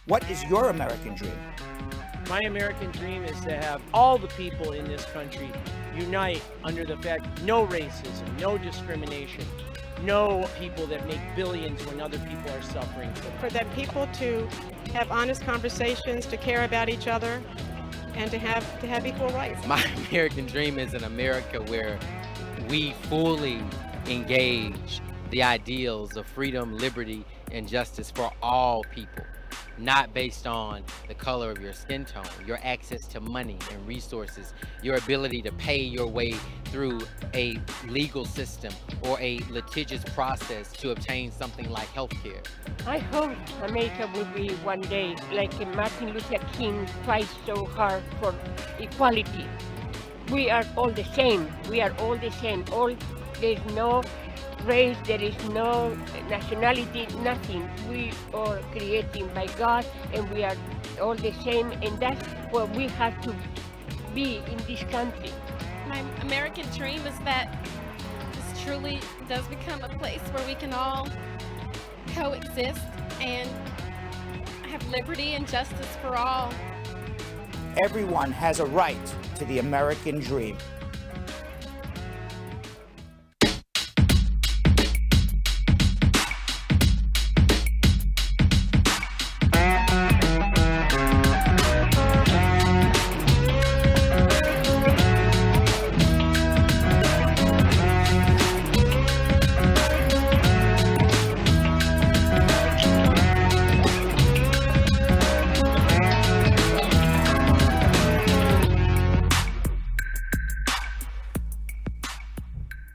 What is your American dream? My American dream is to have all the people in this country unite under the fact no racism, no discrimination, no people that make billions when other people are suffering. For that people to have honest conversations, to care about each other, and to have equal rights. My American dream is an America where we fully engage the ideals of freedom, liberty, and justice for all people, not based on the color of your skin tone, your access to money and resources, your ability to pay your way through a legal system or a litigious process to obtain something like health care. I hope America will be one day like Martin Luther King tried so hard for equality. We are all the same. We are all the same. There's no race, there is no nationality, nothing. We are created by God and we are all the same, and that's what we have to be in this country. My American dream is that this truly does become a place where we can all coexist and have liberty and justice for all. Everyone has a right to the American dream.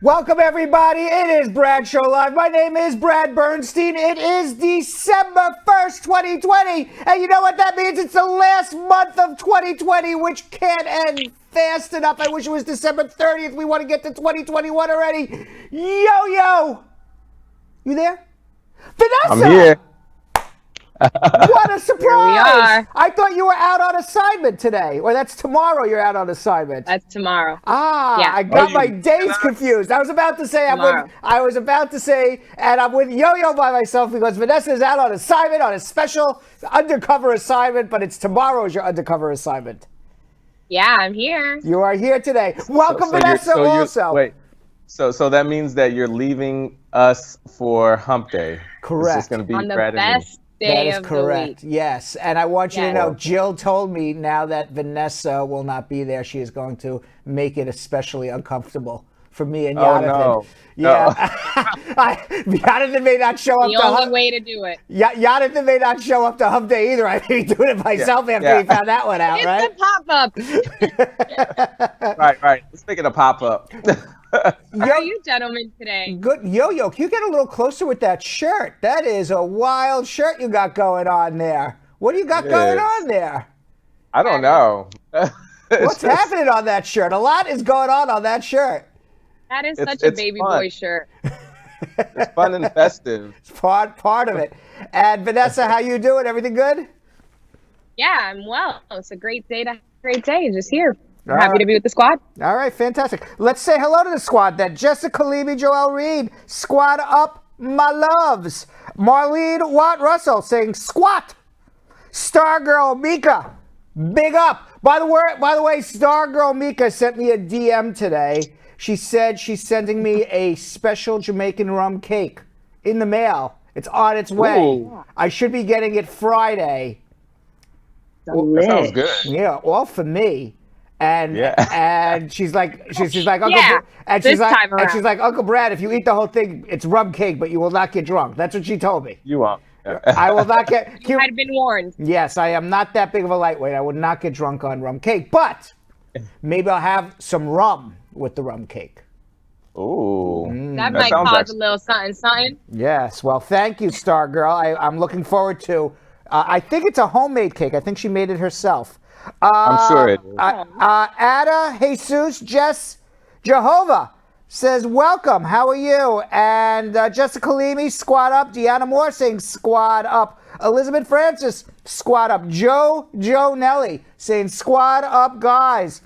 Welcome, everybody. It is Brad Show Live. My name is Brad Bernstein. It is December 1st, 2020. And you know what that means? It's the last month of 2020, which can't end fast enough. I wish it was December 30th. We want to get to 2021 already. Yo. You there? Vanessa! I'm here. What a surprise! Here we are. I thought you were out on assignment today. Or that's tomorrow you're out on assignment. That's tomorrow. Yeah. I got my days confused. I was about to say, and I'm with Yo-Yo by myself because Vanessa's out on assignment, on a special undercover assignment, but it's tomorrow's your undercover assignment. Yeah, I'm here. You are here today. Welcome, Vanessa, also. Wait, so that means that you're leaving us for Hump Day. Correct. It's going to be On the Brad and me. best day of correct. the week. Yes. And I want you to Yes. know, Jill told me now that Vanessa will not be there, she is going to make it especially uncomfortable for me and Jonathan. Oh, no. Yeah. Jonathan may not show up The to only way to do it. Jonathan may not show up to Hump Day either. I may be doing it myself after he found that one out, It's right? a pop-up. Right. Let's make it a pop-up. How are you gentlemen today? Good. Yo-Yo, can you get a little closer with that shirt? That is a wild shirt you got going on there. What do you got going on there? I don't know. What's happening on that shirt? A lot is going on that shirt. That is such a baby boy shirt. It's fun and festive. It's part of it. And Vanessa, how you doing? Everything good? Yeah, I'm well. It's a great day just here. I'm happy to be with the squad. All right, fantastic. Let's say hello to the squad then. Jessica Levy, Joel Reed, squad up, my loves. Marlene Watt Russell saying squat. Stargirl Mika, big up. By the way, Stargirl Mika sent me a DM today. She said she's sending me a special Jamaican rum cake in the mail. It's on its way. Ooh. I should be getting it Friday. That sounds good. Yeah, all for me. And she's like Uncle Yeah, and this time around. she's like Uncle Brad, if you eat the whole thing, it's rum cake, but you will not get drunk. That's what she told me. You won't. I will not get. You had been warned. Yes, I am not that big of a lightweight. I would not get drunk on rum cake, but maybe I'll have some rum with the rum cake. Ooh. That might cause a little something. Yes. Well, thank you, Star Girl. I'm looking forward to. I think it's a homemade cake. I think she made it herself. I'm sure it is. Ada Jesus Jess Jehovah says, welcome. How are you? And Jessica Leamy, squad up. Deanna Moore saying squad up. Elizabeth Francis, squad up. Joe Nelly saying squad up, guys.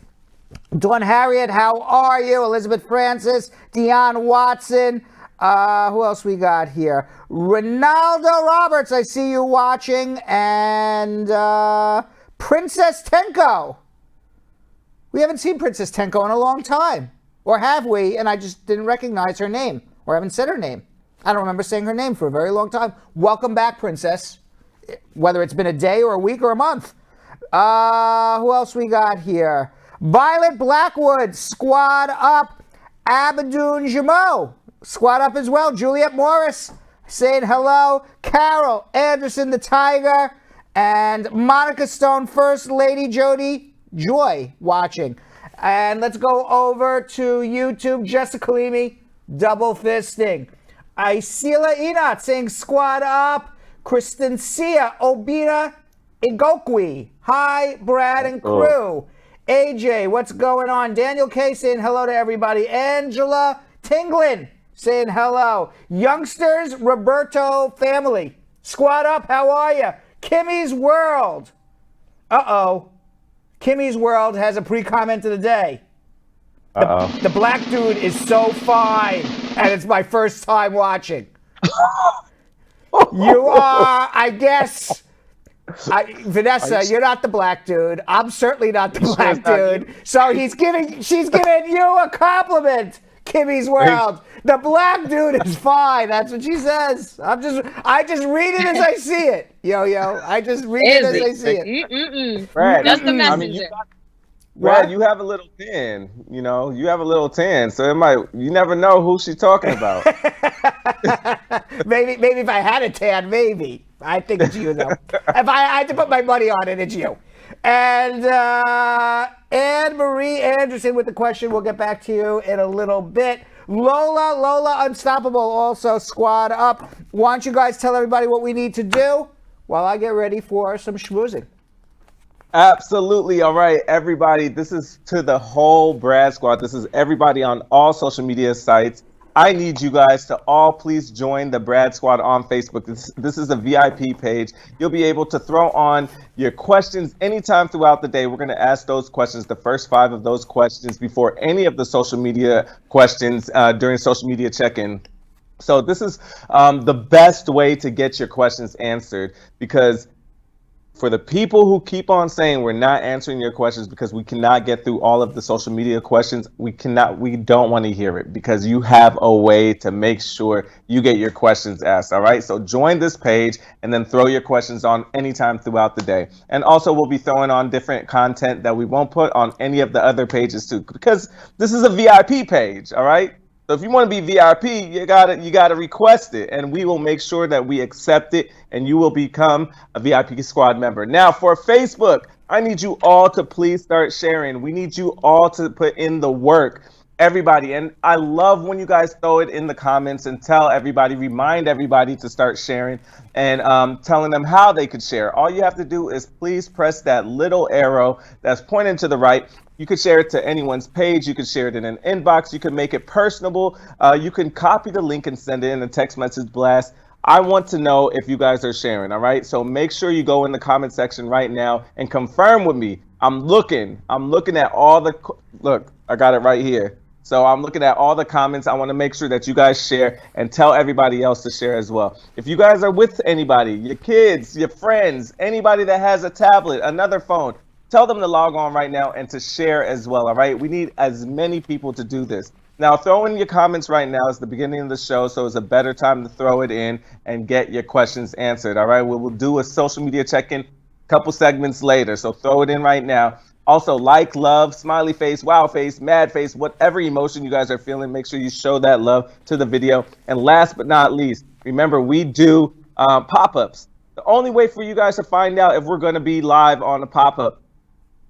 Dawn Harriet, how are you? Elizabeth Francis, Deion Watson, Who else we got here? Ronaldo Roberts, I see you watching. And Princess Tenko. We haven't seen Princess Tenko in a long time. Or have we? And I just didn't recognize her name. Or haven't said her name. I don't remember saying her name for a very long time. Welcome back, Princess. Whether it's been a day or a week or a month. Who else we got here? Violet Blackwood, squad up. Abadoon Jamo, squad up as well. Juliet Morris, saying hello. Carol Anderson, the Tiger. And Monica Stone, First Lady Jody Joy, watching. And let's go over to YouTube. Jessica Kalimi, double fisting. Isila Inat, saying squad up. Kristen Sia, Obina Igokwe. Hi, Brad and crew. AJ, what's going on? Daniel K saying hello to everybody. Angela Tinglin saying hello. Youngsters, Roberto family. Squad up, how are you? Kimmy's World. Uh-oh. Kimmy's World has a pre-comment of the day. The black dude is so fine, and it's my first time watching. You are, I guess... Vanessa, you're not the black dude. I'm certainly not the black dude. So she's giving you a compliment, Kimmy's World. The black dude is fine. That's what she says. I just read it as I see it. Yo. I just read it as I see it. Brad, that's the messenger. Brad, you have a little tan. You have a little tan, so you never know who she's talking about. maybe if I had a tan, maybe. I think it's you, though. If I had to put my money on it, it's you. And Anne-Marie Anderson with the question. We'll get back to you in a little bit. Lola Unstoppable, also squad up. Why don't you guys tell everybody what we need to do while I get ready for some schmoozing? Absolutely. All right, everybody. This is to the whole Brad Squad. This is everybody on all social media sites. I need you guys to all please join the Brad Squad on Facebook. This is a VIP page. You'll be able to throw on your questions anytime throughout the day. We're going to ask those questions, the first 5 of those questions, before any of the social media questions during social media check-in. So this is the best way to get your questions answered, because for the people who keep on saying we're not answering your questions because we cannot get through all of the social media questions, we don't want to hear it, because you have a way to make sure you get your questions asked. All right, so join this page and then throw your questions on anytime throughout the day. And also we'll be throwing on different content that we won't put on any of the other pages too, because this is a VIP page. All right, so if you want to be VIP, you gotta request it, and we will make sure that we accept it, and you will become a VIP squad member. Now, for Facebook, I need you all to please start sharing. We need you all to put in the work, everybody. And I love when you guys throw it in the comments and remind everybody to start sharing, and telling them how they could share. All you have to do is please press that little arrow that's pointing to the right. You could share it to anyone's page. You could share it in an inbox. You can make it personable. You can copy the link and send it in a text message blast. I want to know if you guys are sharing, all right? So make sure you go in the comment section right now and confirm with me. I'm looking at all the, look, I got it right here. So I'm looking at all the comments. I want to make sure that you guys share and tell everybody else to share as well. If you guys are with anybody, your kids, your friends, anybody that has a tablet, another phone, tell them to log on right now and to share as well, all right? We need as many people to do this. Now, throw in your comments right now. It's the beginning of the show, so it's a better time to throw it in and get your questions answered, all right? We'll do a social media check-in a couple segments later, so throw it in right now. Also, like, love, smiley face, wow face, mad face, whatever emotion you guys are feeling, make sure you show that love to the video. And last but not least, remember, we do pop-ups. The only way for you guys to find out if we're going to be live on a pop-up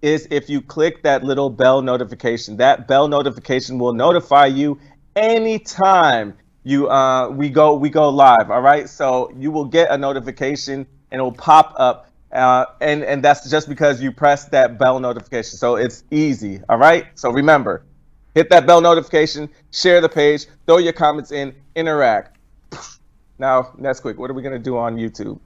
is if you click that little bell notification. That bell notification will notify you anytime we go live. All right, so you will get a notification and it will pop up, and that's just because you pressed that bell notification. So it's easy. All right, so remember, hit that bell notification, share the page, throw your comments in, interact. Now, that's quick. What are we gonna do on YouTube?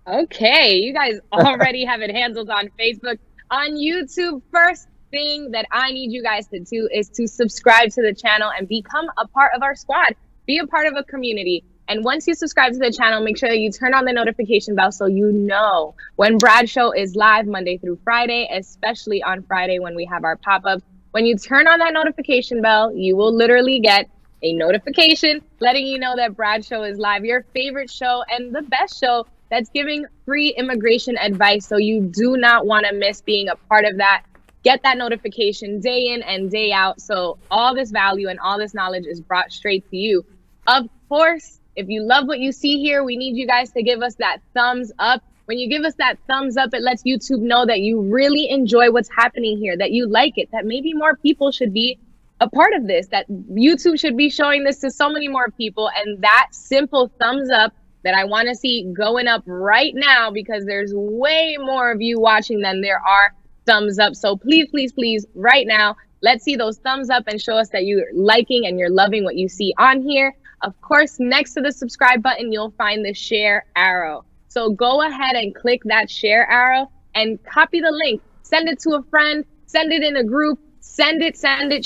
Okay, you guys already have it handled on Facebook. On YouTube, first thing that I need you guys to do is to subscribe to the channel and become a part of our squad, Be a part of a community. And once you subscribe to the channel, make sure that you turn on the notification bell so you know when Brad Show is live Monday through Friday, especially on Friday when we have our pop-ups. When you turn on that notification bell, you will literally get a notification letting you know that Brad Show is live, your favorite show and the best show that's giving free immigration advice. So you do not want to miss being a part of that. Get that notification day in and day out. So all this value and all this knowledge is brought straight to you. Of course, if you love what you see here, we need you guys to give us that thumbs up. When you give us that thumbs up, it lets YouTube know that you really enjoy what's happening here, that you like it, that maybe more people should be a part of this, that YouTube should be showing this to so many more people. And that simple thumbs up that I want to see going up right now, because there's way more of you watching than there are thumbs up. So please, please, please, right now, let's see those thumbs up and show us that you're liking and you're loving what you see on here. Of course, next to the subscribe button, you'll find the share arrow. So go ahead and click that share arrow and copy the link. Send it to a friend, send it in a group, send it,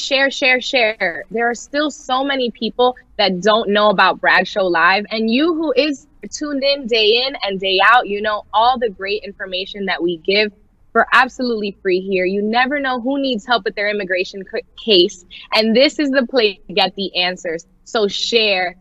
share, share, share. There are still so many people that don't know about Brad Show Live. And you who is tuned in and day out, you know all the great information that we give for absolutely free here. You never know who needs help with their immigration case. And this is the place to get the answers. So share.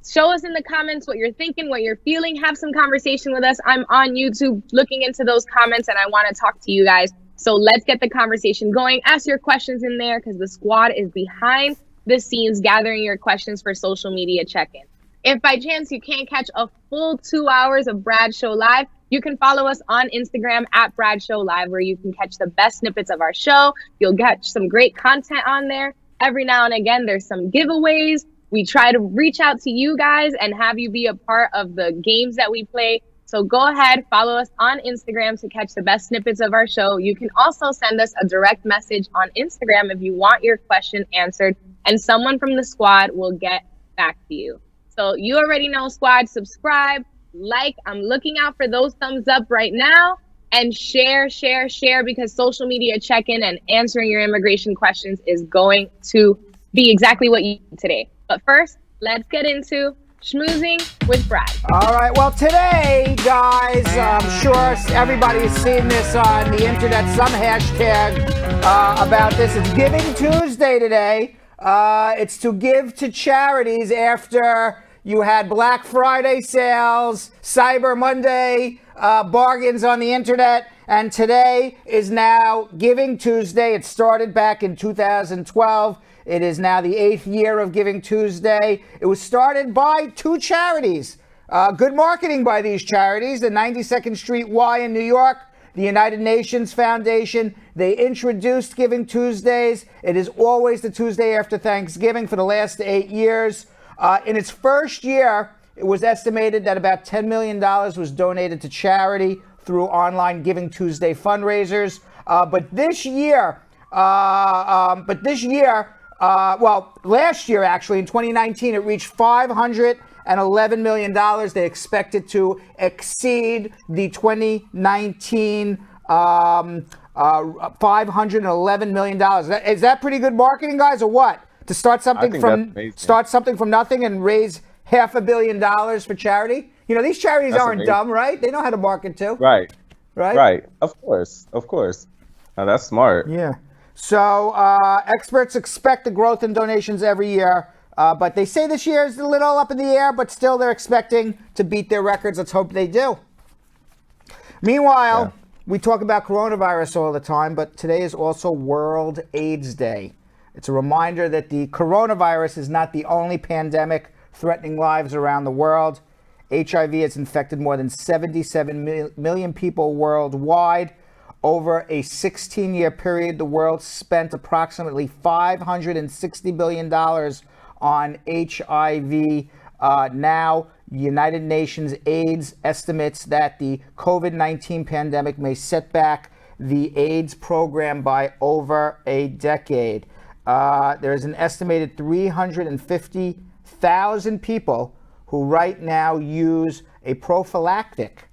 Show us in the comments what you're thinking, what you're feeling. Have some conversation with us. I'm on YouTube looking into those comments and I want to talk to you guys. So let's get the conversation going. Ask your questions in there because the squad is behind the scenes gathering your questions for social media check-in. If by chance you can't catch a full 2 hours of Brad Show Live, you can follow us on Instagram at Brad Show Live, where you can catch the best snippets of our show. You'll get some great content on there. Every now and again, there's some giveaways. We try to reach out to you guys and have you be a part of the games that we play. So go ahead, follow us on Instagram to catch the best snippets of our show. You can also send us a direct message on Instagram if you want your question answered, and someone from the squad will get back to you. So you already know, squad, subscribe, like. I'm looking out for those thumbs up right now, and share, share, share, because social media check-in and answering your immigration questions is going to be exactly what you need today. But first, let's get into schmoozing with Brad. All right, well, today, guys, I'm sure everybody's seen this on the internet, some hashtag about this. It's Giving Tuesday today. It's to give to charities after you had Black Friday sales, Cyber Monday, bargains on the internet, and today is now Giving Tuesday. It started back in 2012. It is now the 8th year of Giving Tuesday. It was started by two charities. Good marketing by these charities, the 92nd Street Y in New York, the United Nations Foundation. They introduced Giving Tuesdays. It is always the Tuesday after Thanksgiving for the last 8 years. In its first year, it was estimated that about $10 million was donated to charity through online Giving Tuesday fundraisers. But this year, last year, actually, in 2019, it reached $511 million. They expect it to exceed the 2019 $511 million. Is that pretty good marketing, guys, or what? To start something from nothing and raise $500 million for charity? You know, these charities aren't dumb, right? They know how to market too. Right. Of course. Now, that's smart. Yeah. So experts expect the growth in donations every year, but they say this year is a little up in the air, but still they're expecting to beat their records. Let's hope they do. Meanwhile, we talk about coronavirus all the time, but today is also World AIDS Day. It's a reminder that the coronavirus is not the only pandemic threatening lives around the world. HIV has infected more than 77 million people worldwide. Over a 16-year period, the world spent approximately $560 billion on HIV. Now, United Nations AIDS estimates that the COVID-19 pandemic may set back the AIDS program by over a decade. There's an estimated 350,000 people who right now use a prophylactics,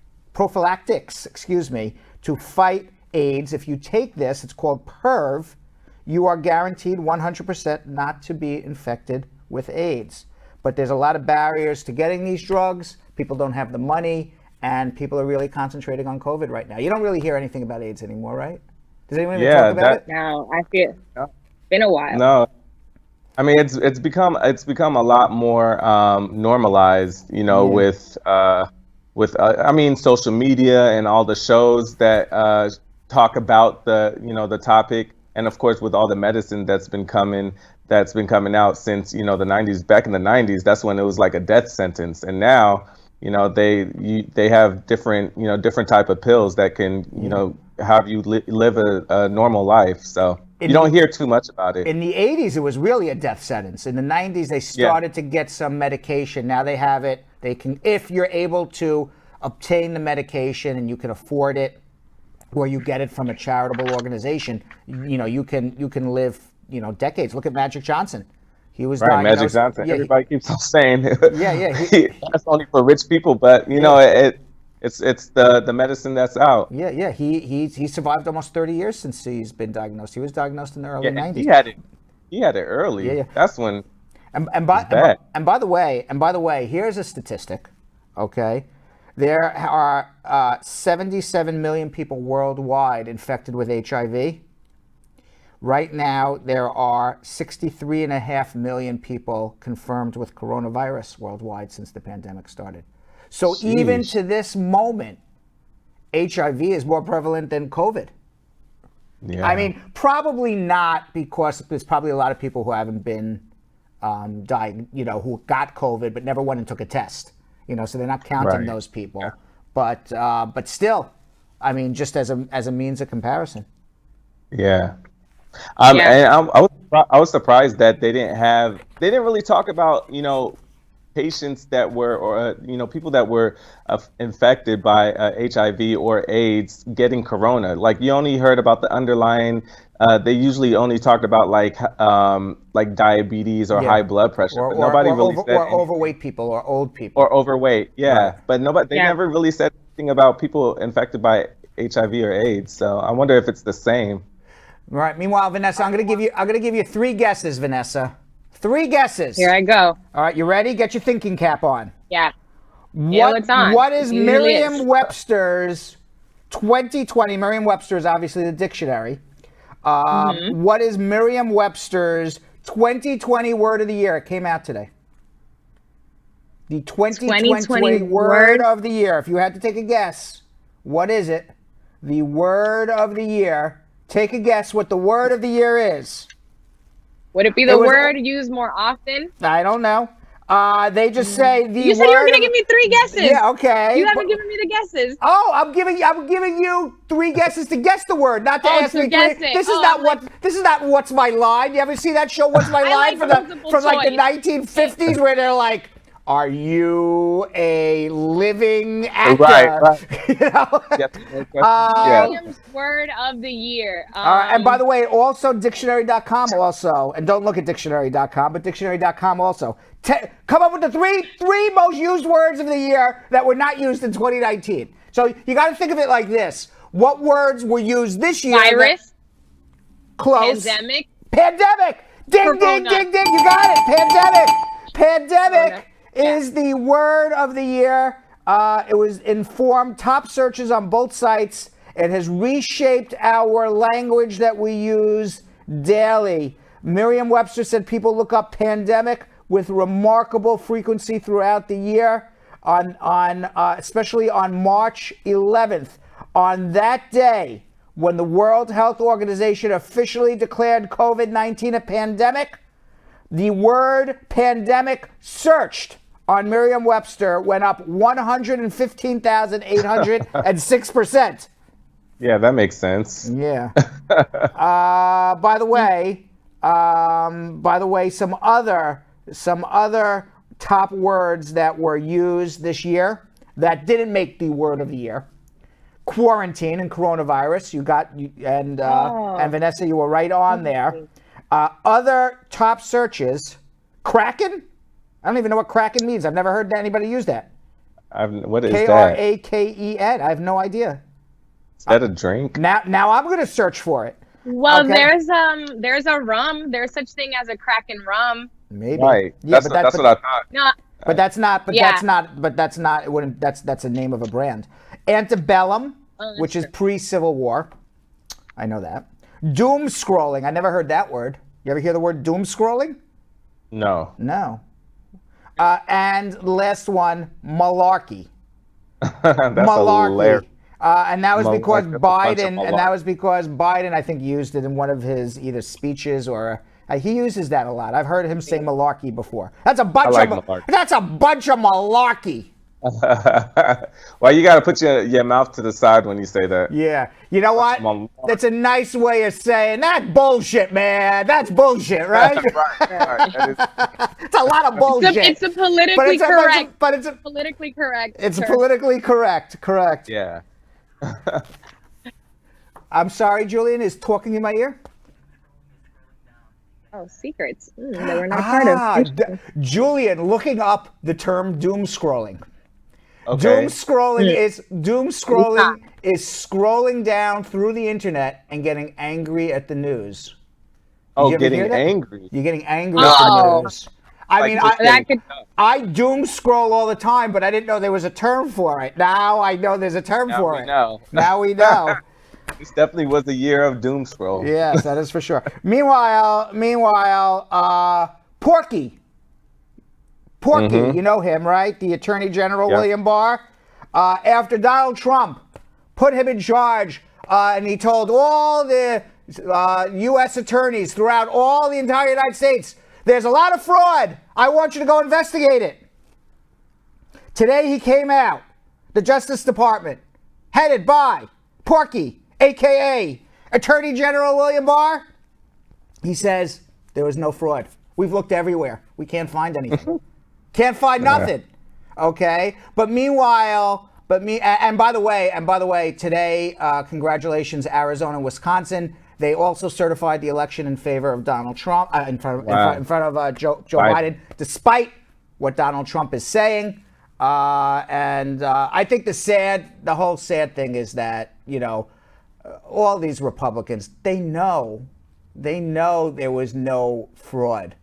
to fight AIDS. If you take this, it's called PERV, you are guaranteed 100% not to be infected with AIDS. but there's a lot of barriers to getting these drugs. People don't have the money, and people are really concentrating on COVID right now. You don't really hear anything about AIDS anymore, right? Does anyone even talk about it? No, I feel been a while. No, I mean it's become a lot more normalized, you know, with I mean social media and all the shows that talk about the topic, and of course with all the medicine that's been coming out since, you know, the 90s. Back in the 90s, that's when it was like a death sentence, and now, you know, they have different type of pills that can, you know, have you live a normal life. So you don't hear too much about it. In the 80s, it was really a death sentence. In the 90s, they started to get some medication. Now they have it. They can, if you're able to obtain the medication and you can afford it, or you get it from a charitable organization, you know, you can live, you know, decades. Look at Magic Johnson. He was right, diagnosed. Magic Johnson. Yeah, everybody keeps on saying, that's only for rich people, but you know, it's the medicine that's out. Yeah. He survived almost 30 years since he's been diagnosed. He was diagnosed in the early 90s. He had it early. Yeah. That's when. And by the way, here's a statistic. Okay, there are 77 million people worldwide infected with HIV. Right now, there are 63.5 million people confirmed with coronavirus worldwide since the pandemic started. So even to this moment, HIV is more prevalent than COVID. Yeah. I mean, probably not, because there's probably a lot of people who haven't been who got COVID but never went and took a test. You know, so they're not counting those people. Yeah. But still, I mean, just as a means of comparison. Yeah. And I was surprised that they didn't really talk about, you know, patients that were, or you know, people that were infected by HIV or AIDS getting corona. Like, you only heard about the underlying. They usually only talked about like diabetes or high blood pressure. But nobody really said or overweight people or old people. Or overweight, Right. But they never really said anything about people infected by HIV or AIDS. So I wonder if it's the same. Right. Meanwhile, Vanessa, I'm gonna give you 3 guesses, Vanessa. 3 guesses. Here I go. All right, you ready? Get your thinking cap on. Yeah. It's on. What is Merriam-Webster's 2020? Merriam-Webster is obviously the dictionary. What is Merriam-Webster's 2020 word of the year? It came out today. The 2020 word of the year. If you had to take a guess, what is it? The word of the year. Take a guess what the word of the year is. Would it be the word used more often? I don't know. They just say the word. You said you were going to give me 3 guesses. Yeah, okay. You haven't given me the guesses. Oh, I'm giving you 3 guesses to guess the word, not to ask me. This is not what's my line. You ever see that show, What's My Line, from like the 1950s, where they're like, are you a living actor? Right. You know? Williams word of the year. And by the way, also dictionary.com also. And don't look at dictionary.com, but dictionary.com also. Come up with the three most used words of the year that were not used in 2019. So you got to think of it like this. What words were used this year? Virus. Close. Pandemic. Ding, ding, ding, ding. You got it. Pandemic is the word of the year. It was informed top searches on both sites. It has reshaped our language that we use daily. Merriam-Webster said people look up pandemic with remarkable frequency throughout the year, especially on March 11th. On that day, when the World Health Organization officially declared COVID-19 a pandemic, the word pandemic searched on Merriam-Webster went up 115,806%. Yeah, that makes sense. Yeah. By the way, some other top words that were used this year that didn't make the word of the year: quarantine and coronavirus. And Vanessa, you were right on there. Other top searches: Kraken. I don't even know what Kraken means. I've never heard anybody use that. What is that? Kraken. I have no idea. Is that a drink? Now I'm going to search for it. Well, okay. There's a rum. There's such thing as a Kraken rum. Maybe. Right. Yeah, That's what I thought. No, But that's not. But Yeah. that's not. But that's not. It wouldn't. That's a name of a brand. Antebellum, that's which is true. pre-Civil War. I know that. Doom scrolling. I never heard that word. You ever hear the word doom scrolling? No. No. And last one, malarkey. That's Malarkey. hilarious. And that was Malarkey, because that's a bunch of Biden. And that was because Biden, I think, used it in one of his either speeches or. He uses that a lot. I've heard him say malarkey before. That's a bunch like of. malarkey. That's a bunch of malarkey. Well, you got to put your mouth to the side when you say that. Yeah. You know what? Malarkey. That's a nice way of saying that bullshit, man. That's bullshit, right? right. It's a lot of bullshit. It's a politically But it's a- correct. but it's a- politically correct. It's term. politically correct. Correct. Yeah. I'm sorry, Julian is talking in my ear. Oh, secrets that we're not part of. Julian looking up the term doom scrolling. Okay. Doom scrolling is scrolling down through the internet and getting angry at the news. Oh, You ever getting hear that? angry. You're getting angry at the news. I Like mean, just That could I doom scroll all the time, but I didn't know there was a term for it. Now I know there's a term Now for we it. know. Now we know. This definitely was the year of doom scroll. Yes, that is for sure. Meanwhile, Porky, you know him, right? The Attorney General, Yep. William Barr. After Donald Trump put him in charge, and he told all the U.S. attorneys throughout all the entire United States, there's a lot of fraud. I want you to go investigate it. Today he came out, the Justice Department, headed by Porky, a.k.a. Attorney General William Barr. He says there was no fraud. We've looked everywhere. We can't find anything. Can't find nothing. Okay? But meanwhile, and by the way, today, congratulations, Arizona and Wisconsin. They also certified the election in favor of Donald Trump, in front of Joe Biden, despite what Donald Trump is saying. I think the whole sad thing is that, all these Republicans, they know there was no fraud,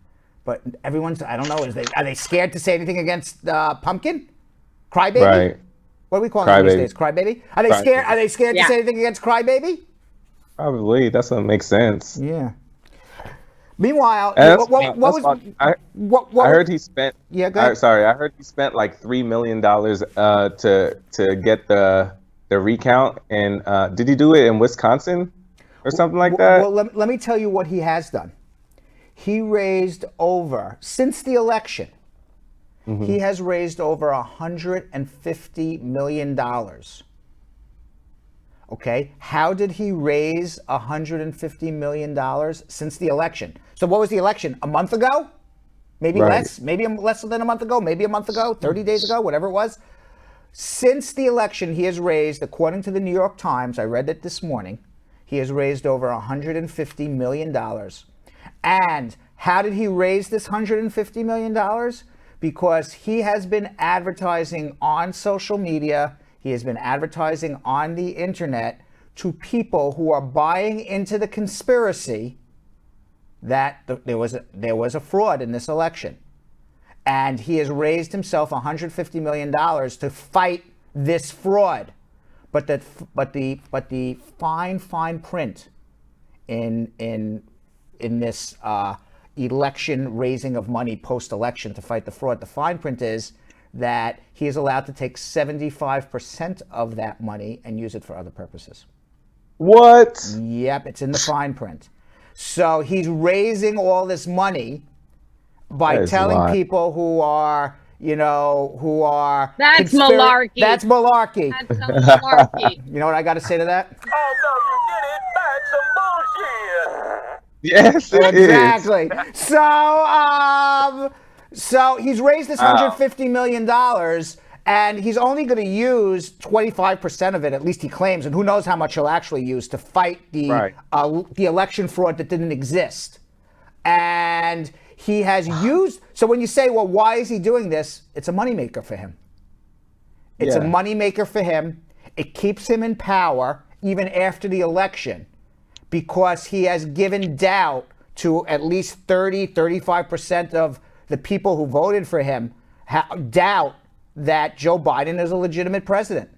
but everyone's, I don't know, are they scared to say anything against Pumpkin? Crybaby? Right. What do we call them these days? Crybaby? Are they scared? Crybaby. Are they scared to say anything against Crybaby? Probably. That's what makes sense. Yeah. Meanwhile, And I heard he spent. Yeah, go ahead. I heard he spent like $3 million to get the recount. And did he do it in Wisconsin or something like that? Well, let me tell you what he has done. He raised since the election, he has raised over $150 million. Okay, how did he raise $150 million since the election? So what was the election? A month ago? Maybe less? Maybe less than a month ago? Maybe a month ago? 30 days ago? Whatever it was. Since the election, he has raised, according to the New York Times, I read it this morning, he has raised over $150 million. And how did he raise this $150 million? Because he has been advertising on social media, he has been advertising on the internet to people who are buying into the conspiracy that there was a fraud in this election. And he has raised himself $150 million to fight this fraud. But the fine print in this election raising of money post-election to fight the fraud, the fine print is that he is allowed to take 75% of that money and use it for other purposes. What? Yep, it's in the fine print. So he's raising all this money by telling people who are, That's malarkey. That's malarkey. That's some malarkey. You know what I got to say to that? Yes, it Exactly. So he's raised this $150 million, and he's only going to use 25% of it, at least he claims, and who knows how much he'll actually use to fight the election fraud that didn't exist. And he has used, so when you say, well, why is he doing this? It's a moneymaker for him. It's a moneymaker for him. It keeps him in power even after the election, because he has given doubt to at least 35% of the people who voted for him doubt that Joe Biden is a legitimate president.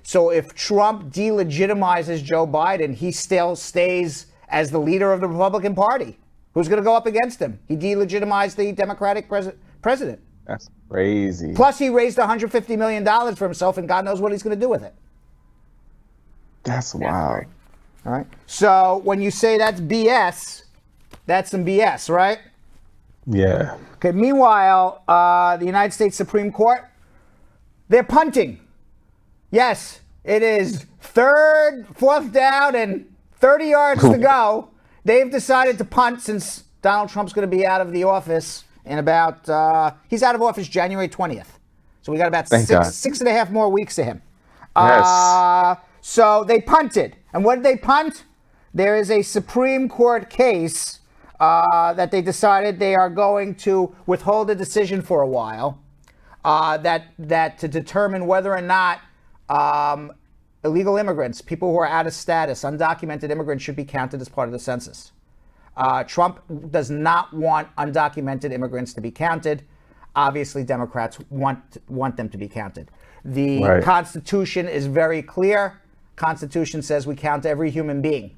So if Trump delegitimizes Joe Biden, he still stays as the leader of the Republican Party. Who's going to go up against him? He delegitimized the Democratic president. That's crazy. Plus, he raised $150 million for himself, and God knows what he's going to do with it. That's wild. All right. So when you say that's BS, that's some BS, right? Yeah. Okay. Meanwhile, the United States Supreme Court, they're punting. Yes, it is fourth down and 30 yards to go. They've decided to punt since Donald Trump's going to be out of the office in about, he's out of office January 20th. So we got about six and a half more weeks to him. Yes. So they punted. And what did they punt? There is a Supreme Court case that they decided they are going to withhold a decision for a while that to determine whether or not illegal immigrants, people who are out of status, undocumented immigrants should be counted as part of the census. Trump does not want undocumented immigrants to be counted. Obviously, Democrats want them to be counted. The Constitution is very clear. Constitution says we count every human being.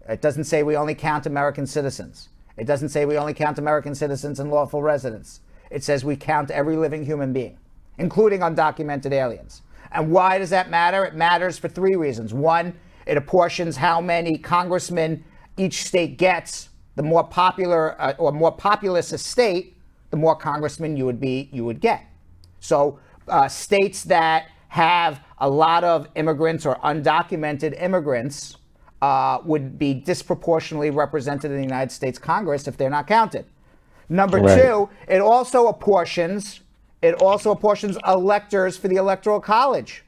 It doesn't say we only count American citizens. It doesn't say we only count American citizens and lawful residents. It says we count every living human being, including undocumented aliens. And why does that matter? It matters for three reasons. One, it apportions how many congressmen each state gets. The more popular or more populous a state, the more congressmen you would get. So states that have a lot of immigrants or undocumented immigrants would be disproportionately represented in the United States Congress if they're not counted. Number two, it also apportions electors for the Electoral College.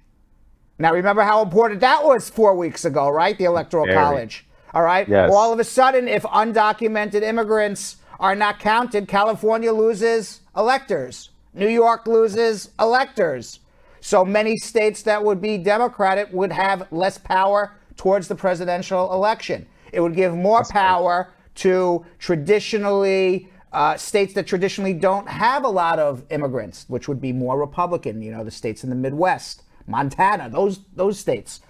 Now, remember how important that was 4 weeks ago, right? The Electoral College. All right. Yes. All of a sudden, if undocumented immigrants are not counted, California loses electors. New York loses electors. So many states that would be Democratic would have less power towards the presidential election. It would give more power to traditionally states that traditionally don't have a lot of immigrants, which would be more Republican. You know, the states in the Midwest, Montana, those states.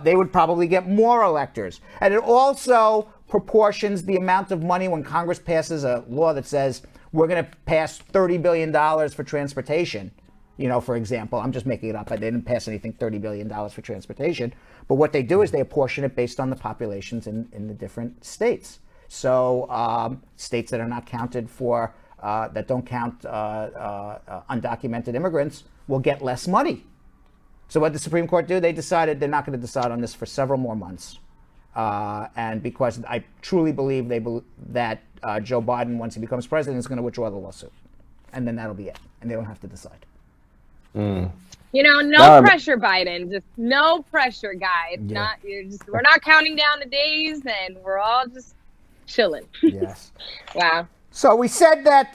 They would probably get more electors. And it also proportions the amount of money when Congress passes a law that says we're going to pass $30 billion for transportation. You know, for example, I'm just making it up. They didn't pass anything $30 billion for transportation. But what they do is they apportion it based on the populations in the different states. So states that are not counted for, that don't count undocumented immigrants will get less money. So what did the Supreme Court do? They decided they're not going to decide on this for several more months. And because I truly believe that Joe Biden, once he becomes president, is going to withdraw the lawsuit. And then that'll be it. And they don't have to decide. You know, no pressure, Biden. Just no pressure, guys. Yeah. We're not counting down the days, and we're all just chilling. Yes. Wow. So we said that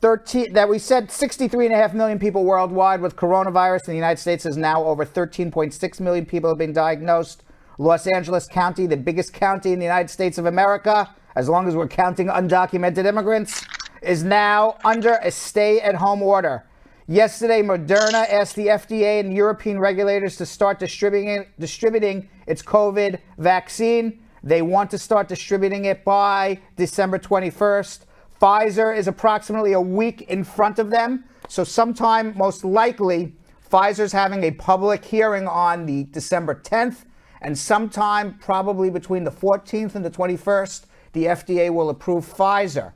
63.5 million people worldwide with coronavirus. In the United States is now over 13.6 million people have been diagnosed. Los Angeles County, the biggest county in the United States of America, as long as we're counting undocumented immigrants, is now under a stay-at-home order. Yesterday, Moderna asked the FDA and European regulators to start distributing its COVID vaccine. They want to start distributing it by December 21st. Pfizer is approximately a week in front of them. So sometime, most likely, Pfizer's having a public hearing on the December 10th. And sometime, probably between the 14th and the 21st, the FDA will approve Pfizer.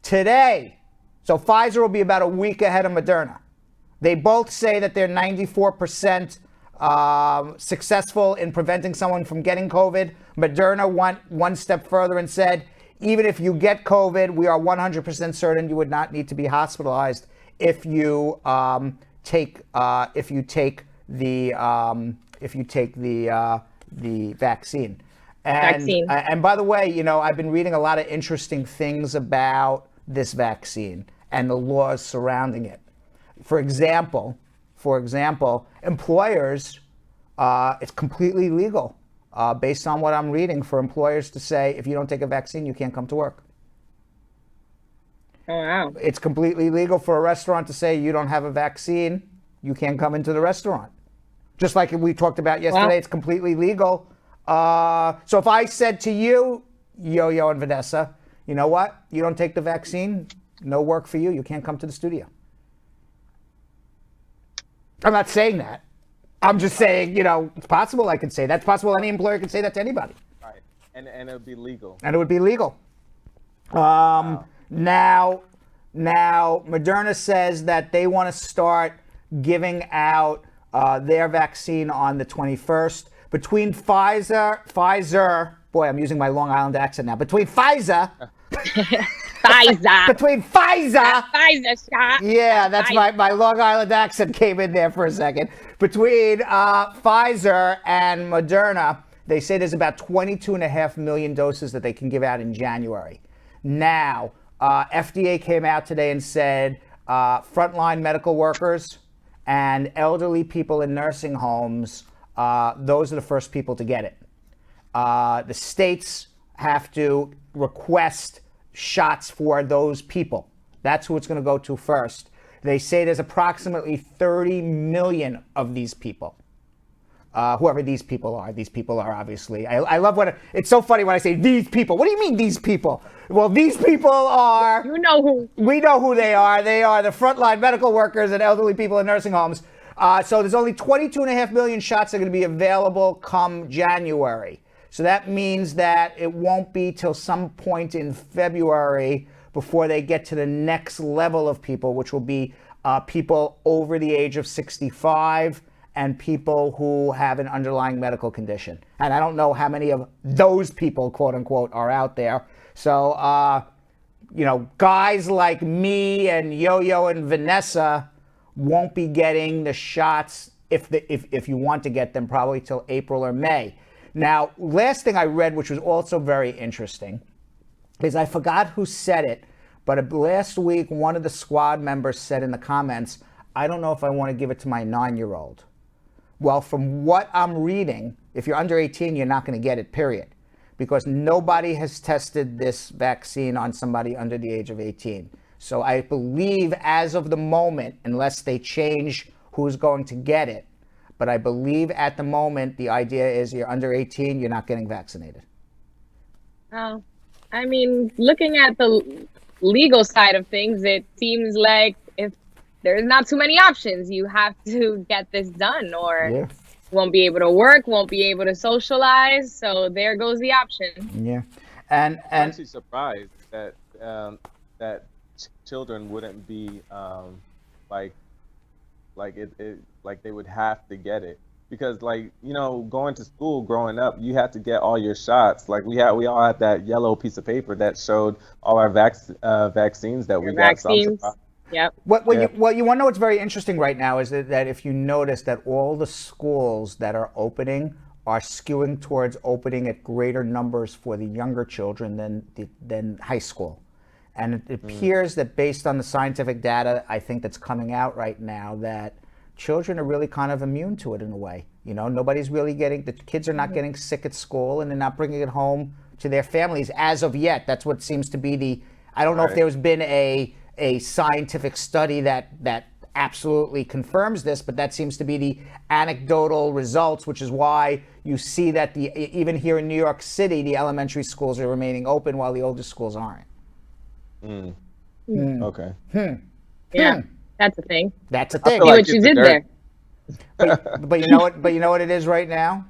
Today, so Pfizer will be about a week ahead of Moderna. They both say that they're 94% successful in preventing someone from getting COVID. Moderna went one step further and said, even if you get COVID, we are 100% certain you would not need to be hospitalized if you take the vaccine. And by the way, you know, I've been reading a lot of interesting things about this vaccine and the laws surrounding it. For example, employers, it's completely legal based on what I'm reading, for employers to say, if you don't take a vaccine, you can't come to work. Oh, wow. It's completely legal for a restaurant to say you don't have a vaccine, you can't come into the restaurant. Just like we talked about yesterday, It's completely legal. So if I said to you, Yo-Yo and Vanessa, you know what? You don't take the vaccine, no work for you. You can't come to the studio. I'm not saying that. I'm just saying, it's possible I could say that. It's possible any employer could say that to anybody. Right. And it would be legal. And it would be legal. Wow. Now, Moderna says that they want to start giving out their vaccine on the 21st. Between Pfizer, boy, I'm using my Long Island accent now. Between Pfizer. Between Pfizer. Pfizer shot. Yeah, that's my Long Island accent came in there for a second. Between Pfizer and Moderna, they say there's about 22.5 million doses that they can give out in January. Now, FDA came out today and said frontline medical workers and elderly people in nursing homes, those are the first people to get it. The states have to request shots for those people. That's who it's going to go to first. They say there's approximately 30 million of these people. Whoever these people are. These people are obviously, I love it's so funny when I say these people. What do you mean these people? Well, these people are, you know who. We know who they are. They are the frontline medical workers and elderly people in nursing homes. So there's only 22.5 million shots that are going to be available come January. So that means that it won't be till some point in February before they get to the next level of people, which will be people over the age of 65 and people who have an underlying medical condition. And I don't know how many of those people, quote unquote, are out there. So, guys like me and Yo-Yo and Vanessa won't be getting the shots if you want to get them probably till April or May. Now, last thing I read, which was also very interesting, is I forgot who said it, but last week one of the squad members said in the comments, I don't know if I want to give it to my 9-year-old. Well, from what I'm reading, if you're under 18, you're not going to get it, period. Because nobody has tested this vaccine on somebody under the age of 18. So I believe as of the moment, unless they change who's going to get it, but I believe at the moment the idea is you're under 18, you're not getting vaccinated. Oh, I mean, looking at the legal side of things, it seems like if there's not too many options, you have to get this done or won't be able to work, won't be able to socialize. So there goes the option. Yeah. And I'm actually surprised that that children wouldn't be like they would have to get it, because going to school growing up, you had to get all your shots. Like we all had that yellow piece of paper that showed all our vaccines that we got. Vaccines. Yep. Well, you want to know what's very interesting right now is that if you notice that all the schools that are opening are skewing towards opening at greater numbers for the younger children than high school. And it appears that based on the scientific data, I think that's coming out right now, that children are really kind of immune to it in a way. Nobody's really the kids are not getting sick at school and they're not bringing it home to their families as of yet. That's what seems to be I don't know if there's been a scientific study that absolutely confirms this, but that seems to be the anecdotal results, which is why you see that even here in New York City, the elementary schools are remaining open while the older schools aren't. Okay. Yeah, that's a thing. That's a thing. See what you did there. But you know what? But you know what it is right now?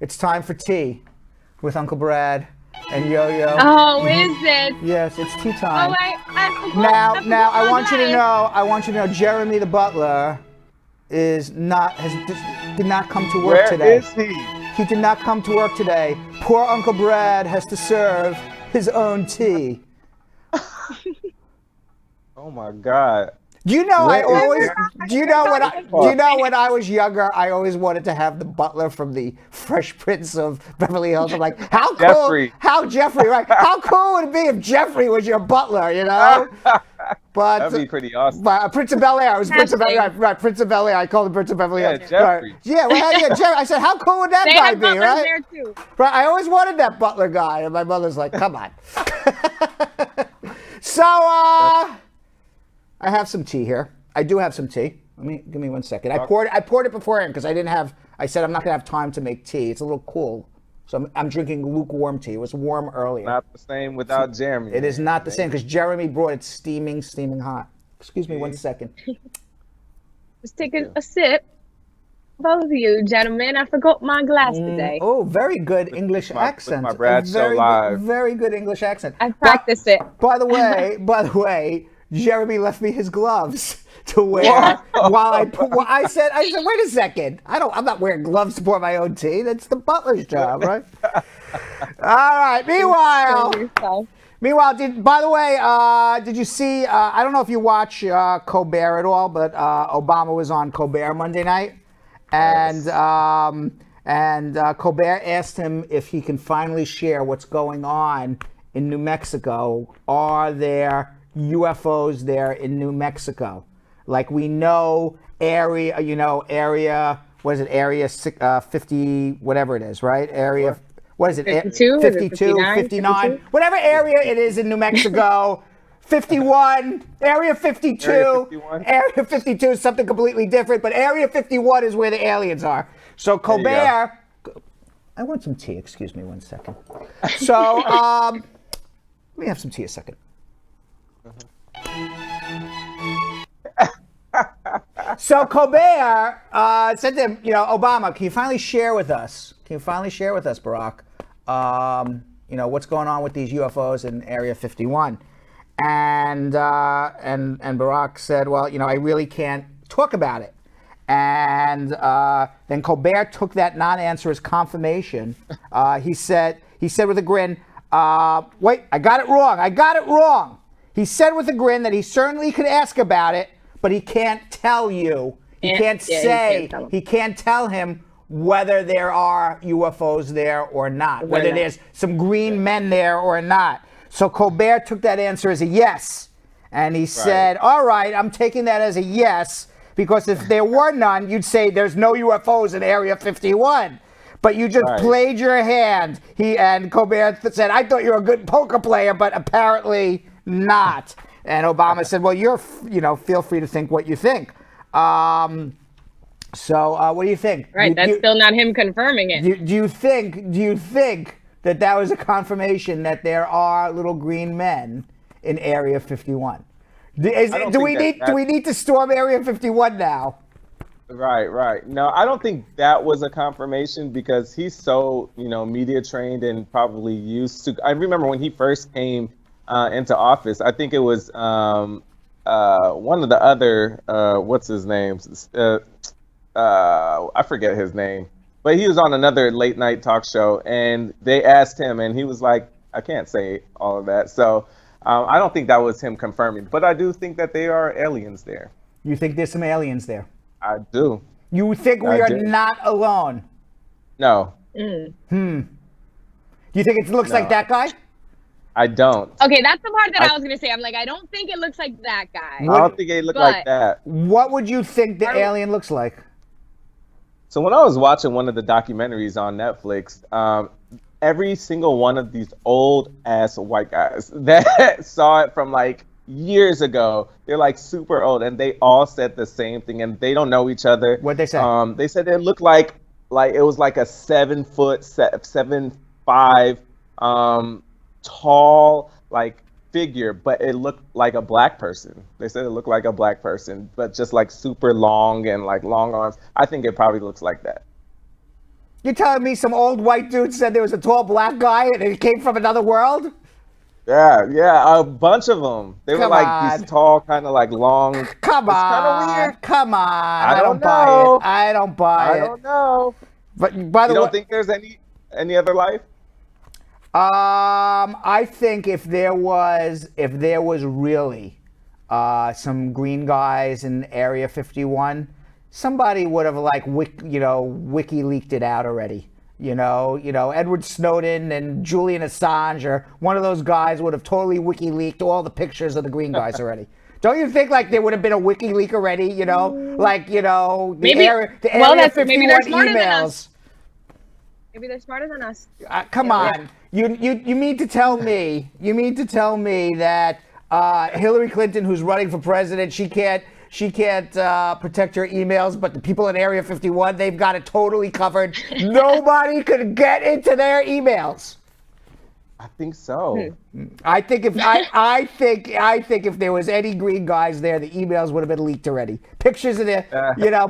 It's time for tea with Uncle Brad and Yo-Yo. Oh, is it? Yes, it's tea time. Oh, now I want you to know. Jeremy the butler did not come to work today. Where is he? He did not come to work today. Poor Uncle Brad has to serve his own tea. Oh my God. Do you know when I was younger, I always wanted to have the butler from the Fresh Prince of Beverly Hills. I'm like, how cool? Jeffrey. Jeffrey, right? How cool would it be if Jeffrey was your butler, But That'd be pretty awesome. Prince of Bel-Air. I was Prince of Bel-Air. Right, Prince of Bel-Air. I called him Prince of Beverly Hills. Yeah, Jeffrey. Right. Yeah, well, yeah, Jerry. I said, how cool would that They guy have be, butlers right? there too. Right. I always wanted that butler guy, and my mother's like, come on. So, I have some tea here. I do have some tea. Give me 1 second. I poured it beforehand because I said I'm not gonna have time to make tea. It's a little cool. So I'm drinking lukewarm tea. It was warm earlier. Not the same without Jeremy. It is not the same because Jeremy brought it steaming hot. Excuse me 1 second. Just take a sip. Both of you, gentlemen. I forgot my glass today. Oh, very good English accent. my Brad Show live. Very good English accent. I practiced it. By the way, Jeremy left me his gloves to wear while I said, wait a second. I'm not wearing gloves to pour my own tea. That's the butler's job, right? All right. Meanwhile, did you see, I don't know if you watch Colbert at all, but Obama was on Colbert Monday night. And Colbert asked him if he can finally share what's going on in New Mexico. Are there UFOs there in New Mexico? Like we know area, what is it, area 50, whatever it is, right? Area, what is it? 52, 59, whatever area it is in New Mexico. 51, Area 52, Area 52 is something completely different, but Area 51 is where the aliens are. So Colbert, I want some tea, excuse me 1 second. So, let me have some tea a second. So Colbert said to him, Obama, can you finally share with us, Barack, what's going on with these UFOs in Area 51? And Barack said, well, I really can't talk about it. And then Colbert took that non-answer as confirmation. He said with a grin, wait, I got it wrong. He said with a grin that he certainly could ask about it, but he can't tell you. He can't tell him whether there are UFOs there or not, whether there's some green men there or not. So Colbert took that answer as a yes. And he said, all right, I'm taking that as a yes, because if there were none, you'd say there's no UFOs in Area 51. But you just played your hand. And Colbert said, I thought you were a good poker player, but apparently not. And Obama said, well, feel free to think what you think. So what do you think? Right, that's still not him confirming it. Do you think that was a confirmation that there are little green men in Area 51? Do we need to storm Area 51 now? Right. No, I don't think that was a confirmation because he's so, media trained and probably used to. I remember when he first came into office, I think it was one of the other, what's his name? I forget his name. But he was on another late night talk show, and they asked him, and he was like, I can't say all of that. So I don't think that was him confirming. But I do think that there are aliens there. You think there's some aliens there? I do. You think we are not alone? No. Do you think it looks like that guy? I don't. Okay, that's the part that I was going to say. I'm like, I don't think it looks like that guy. I don't think it looked like that. What would you think the alien looks like? So when I was watching one of the documentaries on Netflix, every single one of these old ass white guys that saw it from like years ago, they're like super old, and they all said the same thing, and they don't know each other. What'd they say? They said it looked like it was like a 7 foot, 7'5", tall like figure, but it looked like a black person. They said it looked like a black person, but just like super long and like long arms. I think it probably looks like that. You're telling me some old white dude said there was a tall black guy and he came from another world? Yeah, a bunch of them. They were like these tall, kind of like long. Come on, it's kind of weird. Come on. I don't know. I don't buy it. I don't know. But by the way, you don't think there's any other life? I think if there was really some green guys in Area 51, somebody would have like wiki leaked it out already. Edward Snowden and Julian Assange or one of those guys would have totally wiki leaked all the pictures of the green guys already. Don't you think like there would have been a wiki leak already? You know, like the Maybe- Area well, 51 maybe they're smarter than emails. us. Maybe they're smarter than us. Come on, you mean to tell me? You mean to tell me that Hillary Clinton, who's running for president, she can't protect her emails, but the people in Area 51, they've got it totally covered. Nobody could get into their emails. I think so. I think if if there was any green guys there, the emails would have been leaked already. Pictures of the,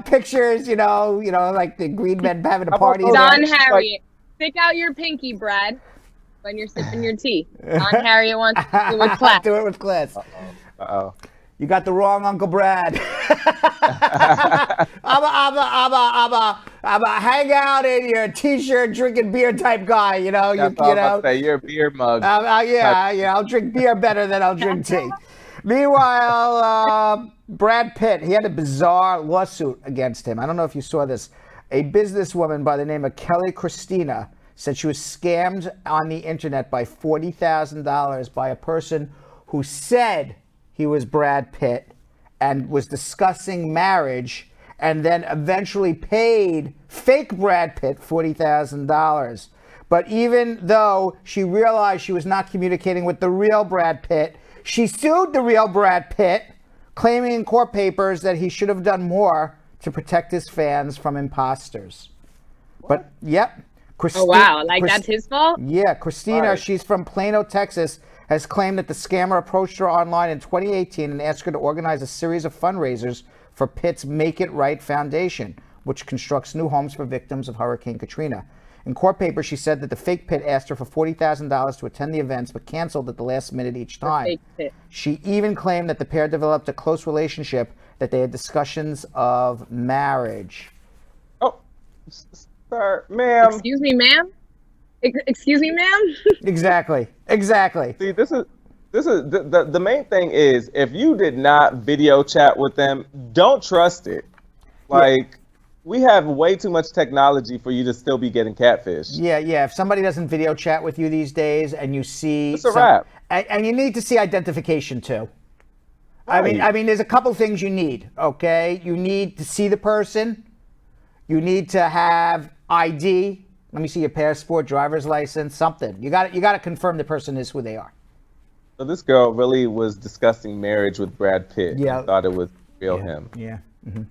pictures, like the green men having a party. Don Harriet, stick out your pinky, Brad, when you're sipping your tea. Don Harriet wants to do it with class. Do it with class. Uh-oh. You got the wrong Uncle Brad. I'm a hang out in your t-shirt drinking beer type guy, That's all I'm about to say. You're a beer mug. I'll drink beer better than I'll drink tea. Meanwhile, Brad Pitt, he had a bizarre lawsuit against him. I don't know if you saw this. A businesswoman by the name of Kelly Christina said she was scammed on the internet by $40,000 by a person who said he was Brad Pitt and was discussing marriage, and then eventually paid fake Brad Pitt $40,000. But even though she realized she was not communicating with the real Brad Pitt, she sued the real Brad Pitt, claiming in court papers that he should have done more to protect his fans from imposters. But, yep. Oh, wow. That's his fault? Yeah, Christina, she's from Plano, Texas, has claimed that the scammer approached her online in 2018 and asked her to organize a series of fundraisers for Pitt's Make It Right Foundation, which constructs new homes for victims of Hurricane Katrina. In court papers, she said that the fake Pitt asked her for $40,000 to attend the events, but canceled at the last minute each time. She even claimed that the pair developed a close relationship, that they had discussions of marriage. Oh, sir, ma'am. Excuse me, ma'am? Excuse me, ma'am? Exactly. See, this is the main thing is, if you did not video chat with them, don't trust it. We have way too much technology for you to still be getting catfish. Yeah. If somebody doesn't video chat with you these days, and you see, it's a wrap. And you need to see identification too. Right. I mean, there's a couple things you need. Okay, you need to see the person. You need to have ID. Let me see your passport, driver's license, something. You got to confirm the person is who they are. So this girl really was discussing marriage with Brad Pitt. Yeah. Thought it was real him. Yeah. Mm-hmm.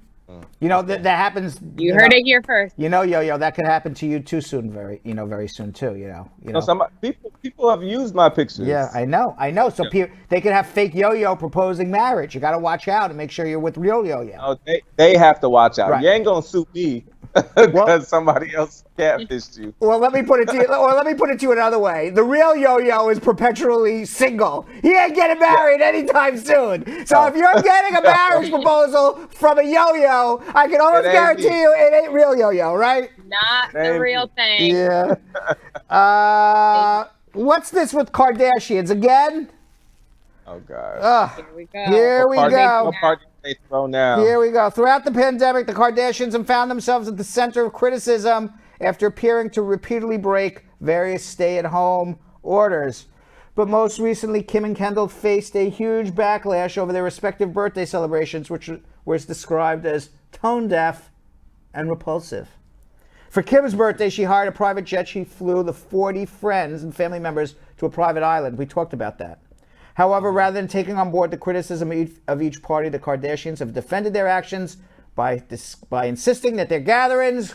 That happens. You heard it here first. Yo, that could happen to you too soon. Very soon too. Some people have used my pictures. Yeah, I know. So they could have fake Yo-Yo proposing marriage. You got to watch out and make sure you're with real Yo-Yo. Oh, they have to watch out. Right. You ain't gonna sue me because somebody else catfished you. Well, let me put it to you another way. The real Yo-Yo is perpetually single. He ain't getting married anytime soon. So if you're getting a marriage proposal from a Yo-Yo, I can almost guarantee you it ain't real Yo-Yo, right? Not the real thing. Yeah. What's this with Kardashians again? Oh God. Here we go. Here we go. They throw now. Here we go. Throughout the pandemic, the Kardashians have found themselves at the center of criticism after appearing to repeatedly break various stay-at-home orders. But most recently, Kim and Kendall faced a huge backlash over their respective birthday celebrations, which was described as tone-deaf and repulsive. For Kim's birthday, she hired a private jet. She flew the 40 friends and family members to a private island. We talked about that. However, rather than taking on board the criticism of each party, the Kardashians have defended their actions by insisting that their gatherings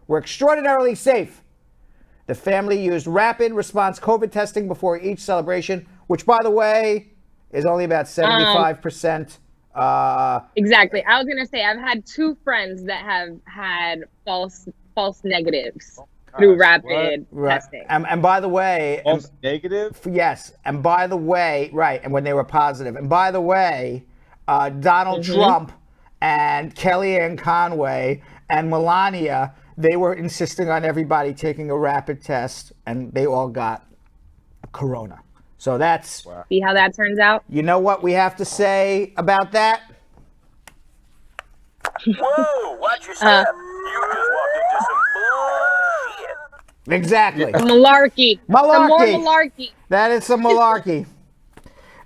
were extraordinarily safe. The family used rapid response COVID testing before each celebration, which, by the way, is only about 75%. Exactly. I was going to say, I've had 2 friends that have had false negatives. Through rapid testing. And by the way... False negative? Yes. And by the way... Right. And when they were positive. And by the way, Donald Trump and Kellyanne Conway and Melania, they were insisting on everybody taking a rapid test, and they all got corona. So that's... Wow. See how that turns out? You know what we have to say about that? Whoa, watch your step. You just walked into some bullshit. Exactly. Malarkey. Some more malarkey. That is some malarkey.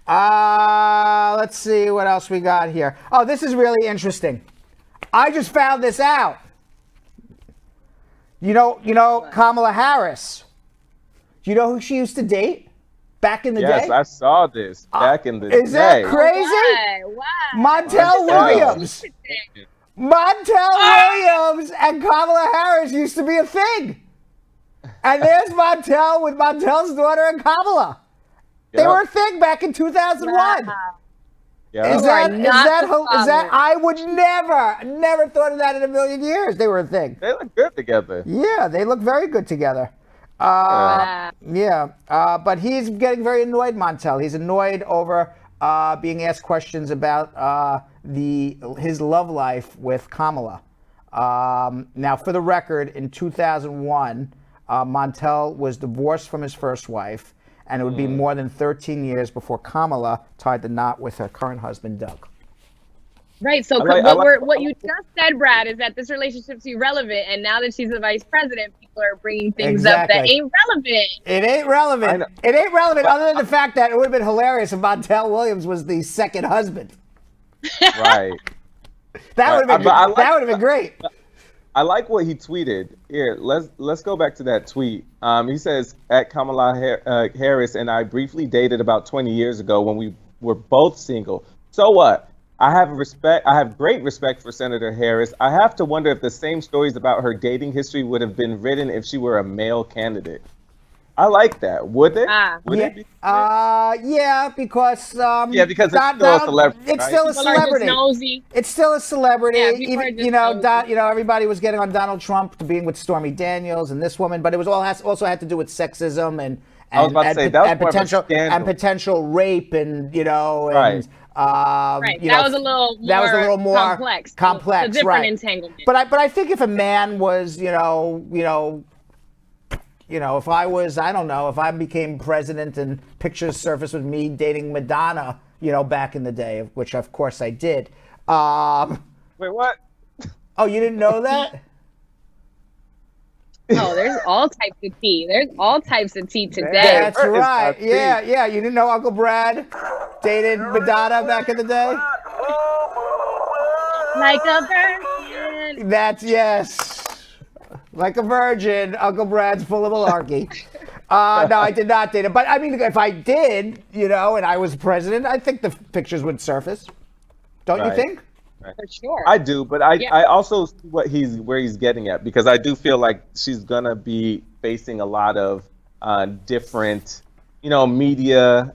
Let's see what else we got here. Oh, this is really interesting. I just found this out. You know Kamala Harris. Do you know who she used to date back in the day? Yes, I saw this back in the day. Is that crazy? Why? Montel Williams. Montel Williams and Kamala Harris used to be a thing. And there's Montel with Montel's daughter and Kamala. They were a thing back in 2001. Wow. Yeah. Is that I would never thought of that in a million years. They were a thing. They look good together. Yeah, they look very good together. But he's getting very annoyed, Montel. He's annoyed over being asked questions about his love life with Kamala. Now, for the record, in 2001, Montel was divorced from his first wife, and it would be more than 13 years before Kamala tied the knot with her current husband, Doug. Right. So what you just said, Brad, is that this relationship's irrelevant, and now that she's the vice president, people are bringing things up that ain't relevant. It ain't relevant. It ain't relevant other than the fact that it would have been hilarious if Montel Williams was the second husband. Right. That would have been great. I like what he tweeted. Here, let's go back to that tweet. He says, at Kamala Harris and I briefly dated about 20 years ago when we were both single. So what? I have great respect for Senator Harris. I have to wonder if the same stories about her dating history would have been written if she were a male candidate. I like that. Would it? Would it be? Yeah, because because it's still a celebrity. It's still a celebrity. Nosy. It's still a celebrity. Yeah, Even everybody was getting on Donald Trump to being with Stormy Daniels and this woman, but it was also had to do with sexism and I was about to say, that was more of a scandal. potential rape and Right. That was a little more complex. Complex, a different right? Entanglement. But I think if a man was, if I became president and pictures surfaced with me dating Madonna, back in the day, which of course I did. Wait, what? Oh, you didn't know that? Oh, there's all types of tea. There's all types of tea today. That's right. Yeah. You didn't know Uncle Brad dated Madonna back in the day? Like a virgin. Yes. Like a virgin, Uncle Brad's full of malarkey. No, I did not date him. But I mean, if I did, and I was president, I think the pictures would surface. Don't you think? For sure. I do, but I also see where he's getting at, because I do feel like she's gonna be facing a lot of different, media,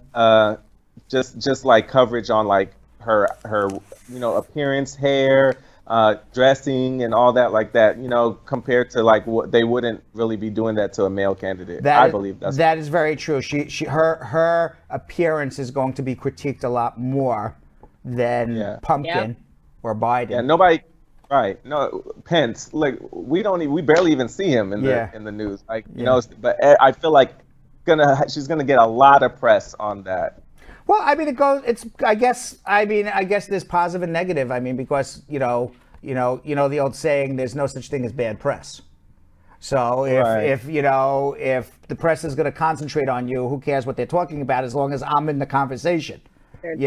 just like coverage on like her appearance, hair, dressing, and all that like that. Compared to like what they wouldn't really be doing that to a male candidate. I believe that is very true. Her appearance is going to be critiqued a lot more than Pumpkin. Or Biden. Yeah, nobody. Right. No, Pence. Like we barely even see him in the news. Like but I feel like she's gonna get a lot of press on that. Well, I mean, I guess there's positive and negative. I mean, because the old saying, there's no such thing as bad press. So if the press is gonna concentrate on you, who cares what they're talking about as long as I'm in the conversation. I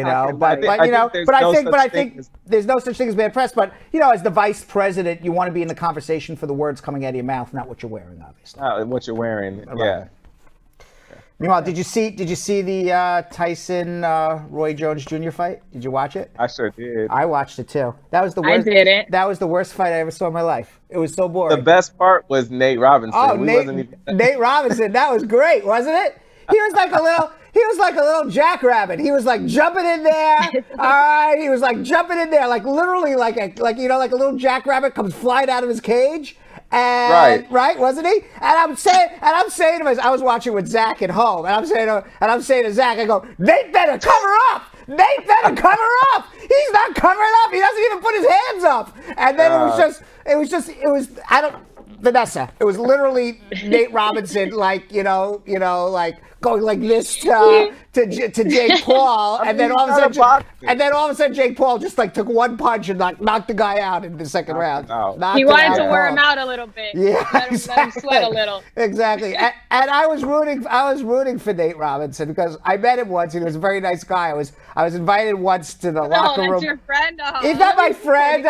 think there's no such thing as bad press. But as the vice president, you want to be in the conversation for the words coming out of your mouth, not what you're wearing, obviously. What you're wearing, right. Yeah. Meanwhile, did you see the Tyson Roy Jones Jr. fight? Did you watch it? I sure did. I watched it too. That was the worst. I didn't. That was the worst fight I ever saw in my life. It was so boring. The best part was Nate Robinson. Oh, Nate Robinson. That was great, wasn't it? He was like a little jackrabbit. He was like jumping in there. All right. He was like jumping in there, like literally like a little jackrabbit comes flying out of his cage. And right, wasn't he? And I'm saying to him, I was watching with Zach at home, and I'm saying to Zach, I go, Nate better cover up. Nate better cover up. He's not covering up. He doesn't even put his hands up. And then Vanessa, it was literally Nate Robinson, like, like going like this to to Jake Paul, and then all of a sudden, Jake Paul just like took one punch and knocked the guy out in the second round. He wanted to wear him out a little bit. Yeah, let him sweat a little. Exactly. And I was rooting for Nate Robinson because I met him once. He was a very nice guy. I was invited once to the locker room. That's your friend. He's not my friend.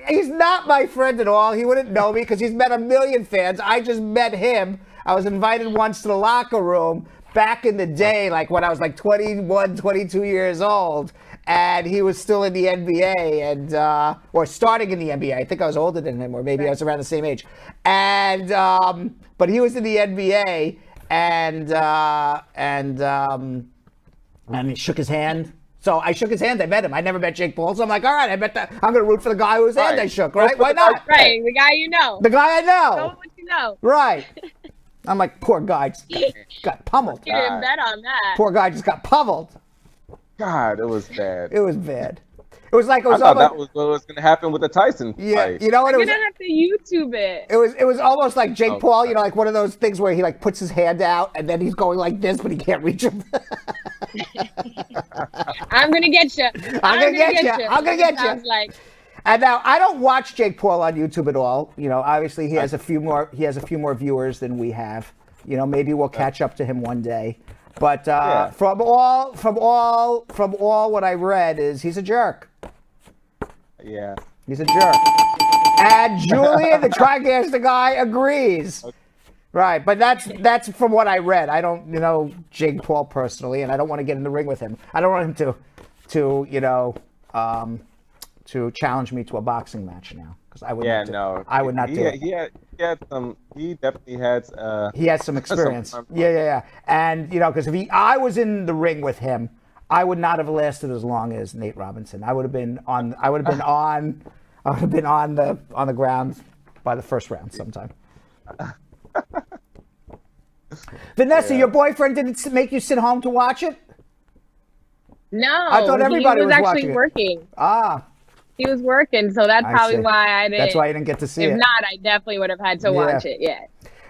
He's not my friend at all. He wouldn't know me because he's met a million fans. I just met him. I was invited once to the locker room back in the day, like when I was like 21, 22 years old, and he was still in the NBA and or starting in the NBA. I think I was older than him, or maybe I was around the same age. And but he was in the NBA, and he shook his hand. So I shook his hand. I met him. I never met Jake Paul. So I'm like, all right, I'm going to root for the guy whose hand I shook, right? Why not? Right, the guy you know. The guy I know. Know what you know. Right. I'm like, poor guy just got pummeled. You didn't bet on that. Poor guy just got pummeled. God, it was bad. It was bad. It was like I thought that was what was going to happen with the Tyson fight. You know what? You're gonna have to YouTube it. It was almost like Jake Paul, you know, like one of those things where he like puts his hand out and then he's going like this, but he can't reach him. I'm gonna get you. I'm gonna get you. I'm gonna get you. Like. And now I don't watch Jake Paul on YouTube at all. You know, obviously he has a few more viewers than we have. You know, maybe we'll catch up to him one day. But from all what I read is he's a jerk. Yeah. He's a jerk. And Julian, the TriGaster guy, agrees. Okay. Right, but that's from what I read. I don't know Jake Paul personally, and I don't want to get in the ring with him. I don't want him to challenge me to a boxing match now, because I would I would not do it. He definitely had he has some experience. Yeah. And you know, because if I was in the ring with him, I would not have lasted as long as Nate Robinson. I would have been on the ground by the first round sometime. Vanessa, your boyfriend didn't make you sit home to watch it? No, I thought everybody was actually working. He was working, so that's probably why I didn't. That's why you didn't get to see it. If not, I definitely would have had to watch it. Yeah.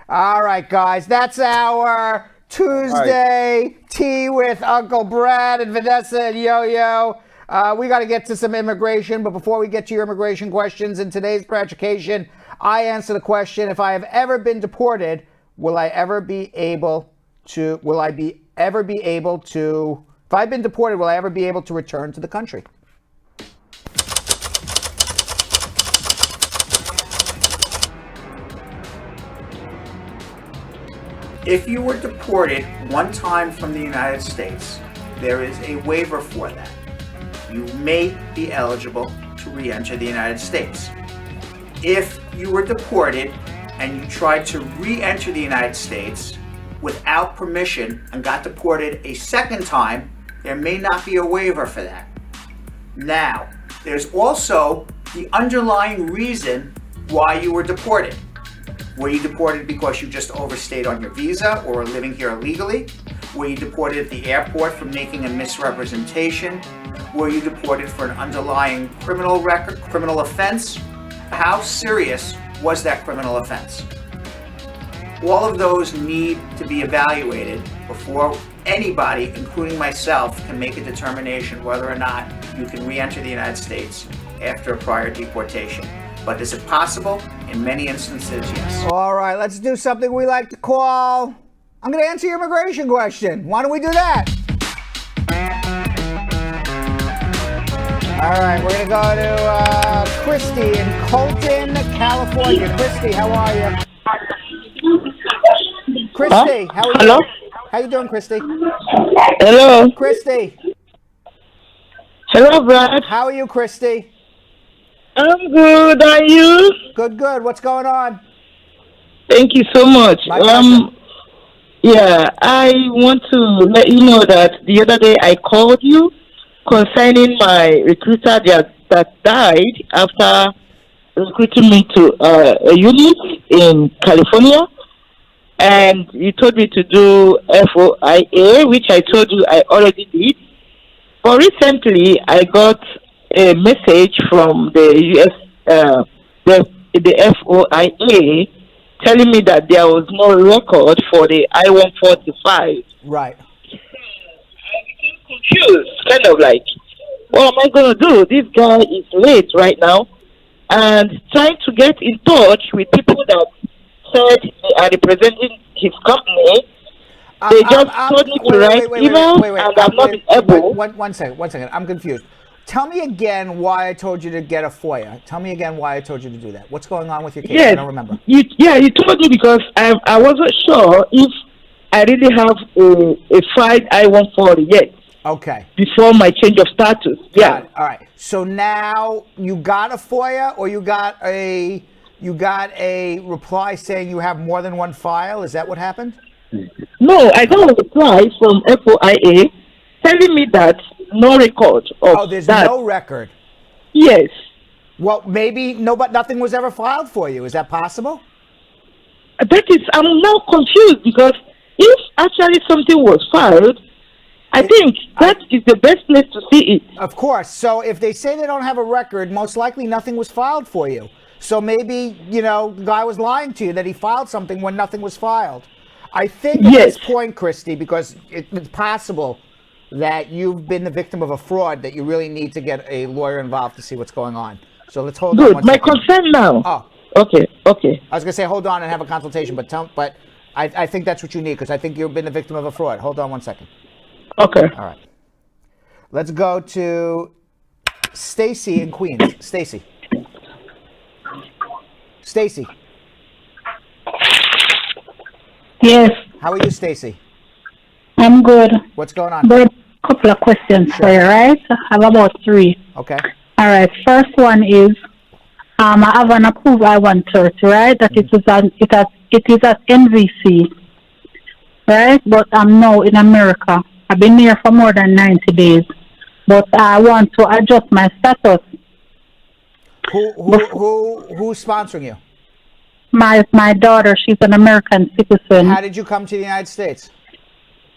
All right, guys, that's our Tuesday tea with Uncle Brad and Vanessa and Yo-Yo. We got to get to some immigration, but before we get to your immigration questions in today's Education, I answer the question: if I have ever been deported, will I ever be able to? If I've been deported, will I ever be able to return to the country? If you were deported one time from the United States, there is a waiver for that. You may be eligible to re-enter the United States. If you were deported and you tried to re-enter the United States without permission and got deported a second time, there may not be a waiver for that. Now, there's also the underlying reason why you were deported. Were you deported because you just overstayed on your visa or are living here illegally? Were you deported at the airport for making a misrepresentation? Were you deported for an underlying criminal offense? How serious was that criminal offense? All of those need to be evaluated before anybody, including myself, can make a determination whether or not you can re-enter the United States after a prior deportation. But is it possible? In many instances, yes. All right, let's do something we like to call, I'm going to answer your immigration question. Why don't we do that? All right, we're going to go to Christy in Colton, California. Christy, how are you? Christy, how are you? Hello? How you doing, Christy? Hello? Christy. Hello, Brad. How are you, Christy? I'm good. Are you? Good. What's going on? Thank you so much. Yeah, I want to let you know that the other day I called you concerning my recruiter that died after recruiting me to a unit in California. And you told me to do FOIA, which I told you I already did. But recently, I got a message from the US, the FOIA, telling me that there was no record for the I-145. Right. confused, kind of like, what am I going to do? This guy is late right now, and trying to get in touch with people that said they are representing his company. They just told me to write email, and I'm not able. One second. I'm confused. Tell me again why I told you to get a FOIA. Tell me again why I told you to do that. What's going on with your case? Yes, I don't remember. you told me because I wasn't sure if I really have a filed I-140 yet. Okay. Before my change of status. Yeah. All right. So now you got a FOIA, or you got a reply saying you have more than one file? Is that what happened? No, I got a reply from FOIA telling me that no record of there's that. no record. Yes. Well, maybe nothing was ever filed for you. Is that possible? I'm now confused because if actually something was filed, I think that is the best place to see it. Of course. So if they say they don't have a record, most likely nothing was filed for you. So maybe, the guy was lying to you that he filed something when nothing was filed. I think at this point, Christy, because it's possible that you've been the victim of a fraud, that you really need to get a lawyer involved to see what's going on. So let's hold on one second. My concern now. Oh. Okay. I was going to say hold on and have a consultation, but I think that's what you need, because I think you've been the victim of a fraud. Hold on one second. Okay. All right. Let's go to Stacy in Queens. Stacy. Yes. How are you, Stacy? I'm good. What's going on? Good. Couple of questions for you, right? I have about 3. Okay. All right. First one is, I have an approved I-130, right? That it is at NVC, right? But I'm now in America. I've been here for more than 90 days, but I want to adjust my status. Who's sponsoring you? My daughter, she's an American citizen. How did you come to the United States?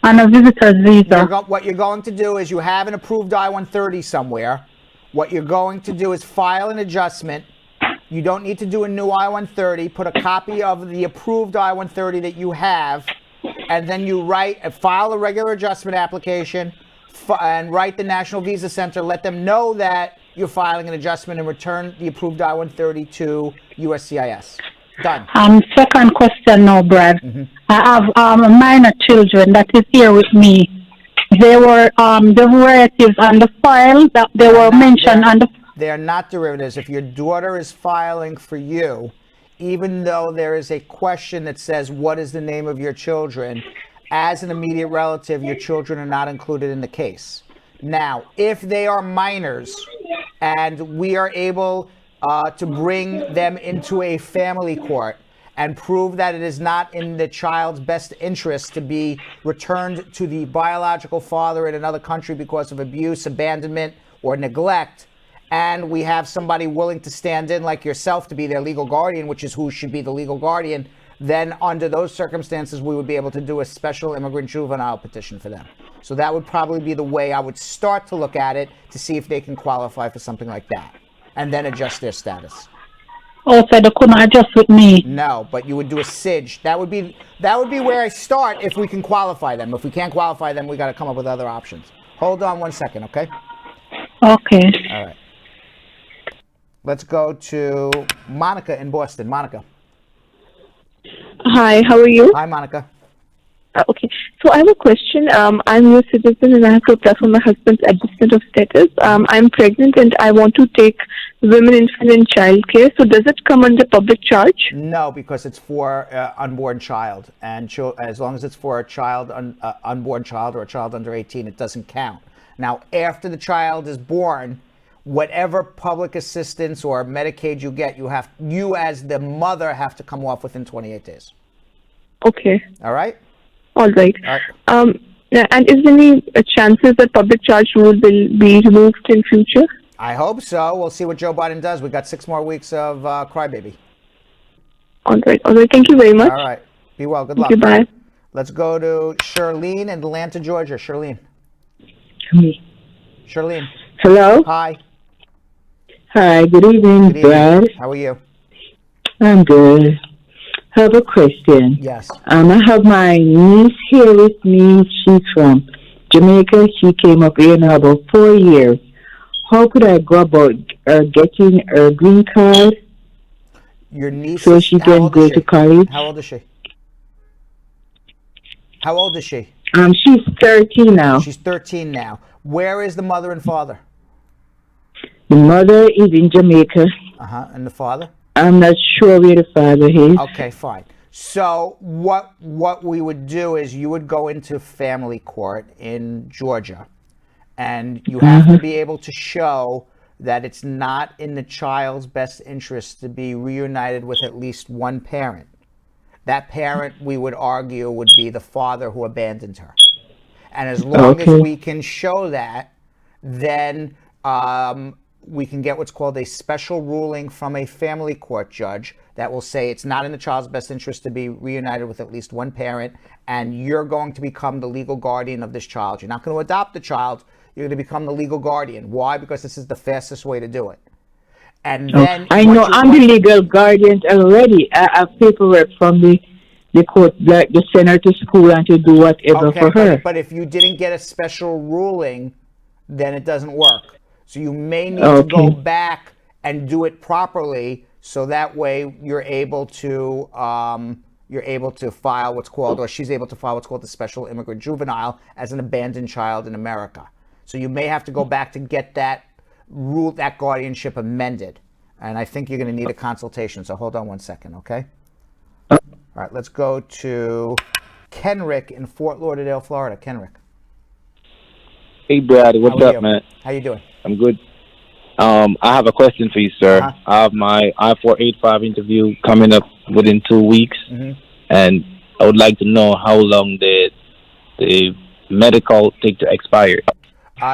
On a visitor's visa. What you're going to do is you have an approved I-130 somewhere. What you're going to do is file an adjustment. You don't need to do a new I-130. Put a copy of the approved I-130 that you have, and then you file a regular adjustment application, and write the National Visa Center. Let them know that you're filing an adjustment, and return the approved I-130 to USCIS. Done. Second question now, Brad. Mm-hmm. I have minor children that is here with me. They were the relatives on the file that they were mentioned on the. They are not derivatives. If your daughter is filing for you, even though there is a question that says what is the name of your children, as an immediate relative, your children are not included in the case. Now, if they are minors and we are able to bring them into a family court and prove that it is not in the child's best interest to be returned to the biological father in another country because of abuse, abandonment, or neglect, and we have somebody willing to stand in like yourself to be their legal guardian, which is who should be the legal guardian, then under those circumstances, we would be able to do a special immigrant juvenile petition for them. So that would probably be the way I would start to look at it to see if they can qualify for something like that, and then adjust their status. Oh, so they couldn't adjust with me? No, but you would do a SIDGE. That would be where I start if we can qualify them. If we can't qualify them, we got to come up with other options. Hold on one second, okay? Okay. All right. Let's go to Monica in Boston. Monica. Hi, how are you? Hi, Monica. Okay, so I have a question. I'm a U.S. citizen and I have to apply for my husband's adjustment of status. I'm pregnant and I want to take women, infant, and child care. So does it come under public charge? No, because it's for unborn child, and as long as it's for a child, unborn child, or a child under 18, it doesn't count. Now, after the child is born, whatever public assistance or Medicaid you get, you as the mother have to come off within 28 days. Okay. All right? All right. And is there any chances that public charge rule will be removed in future? I hope so. We'll see what Joe Biden does. We've got 6 more weeks of crybaby. All right. Thank you very much. All right. Be well. Good luck. Thank you. Bye. Let's go to Charlene in Atlanta, Georgia. Charlene. Charlene. Hello. Hi. Hi. Good evening, Brad. How are you? I'm good. I have a question. Yes. I have my niece here with me. She's from Jamaica. She came up here now about 4 years. How could I go about getting her green card Your niece so is, she how can old go is she? to college? How old is she? How old is she? She's 13 now. She's 13 now. Where is the mother and father? The mother is in Jamaica. And the father? I'm not sure where the father is. Okay, fine. So what we would do is you would go into family court in Georgia, and you have to be able to show that it's not in the child's best interest to be reunited with at least one parent. That parent, we would argue, would be the father who abandoned her. And as long as we can show that, then we can get what's called a special ruling from a family court judge that will say it's not in the child's best interest to be reunited with at least one parent, and you're going to become the legal guardian of this child. You're not going to adopt the child. You're going to become the legal guardian. Why? Because this is the fastest way to do it. And then I know I'm the legal guardian already. I have paperwork from the court, like to send her to school and to do whatever for her. But if you didn't get a special ruling, then it doesn't work. So you may need to go back and do it properly, so that way you're able to file what's called, or she's able to file what's called the special immigrant juvenile as an abandoned child in America. So you may have to go back to get that rule, that guardianship amended. And I think you're going to need a consultation. So hold on one second, okay? All right, let's go to Kenrick in Fort Lauderdale, Florida. Kenrick. Hey, Brad. What's up, man? How you doing? I'm good. I have a question for you, sir. I have my I-485 interview coming up within 2 weeks, and I would like to know how long the medical take to expire.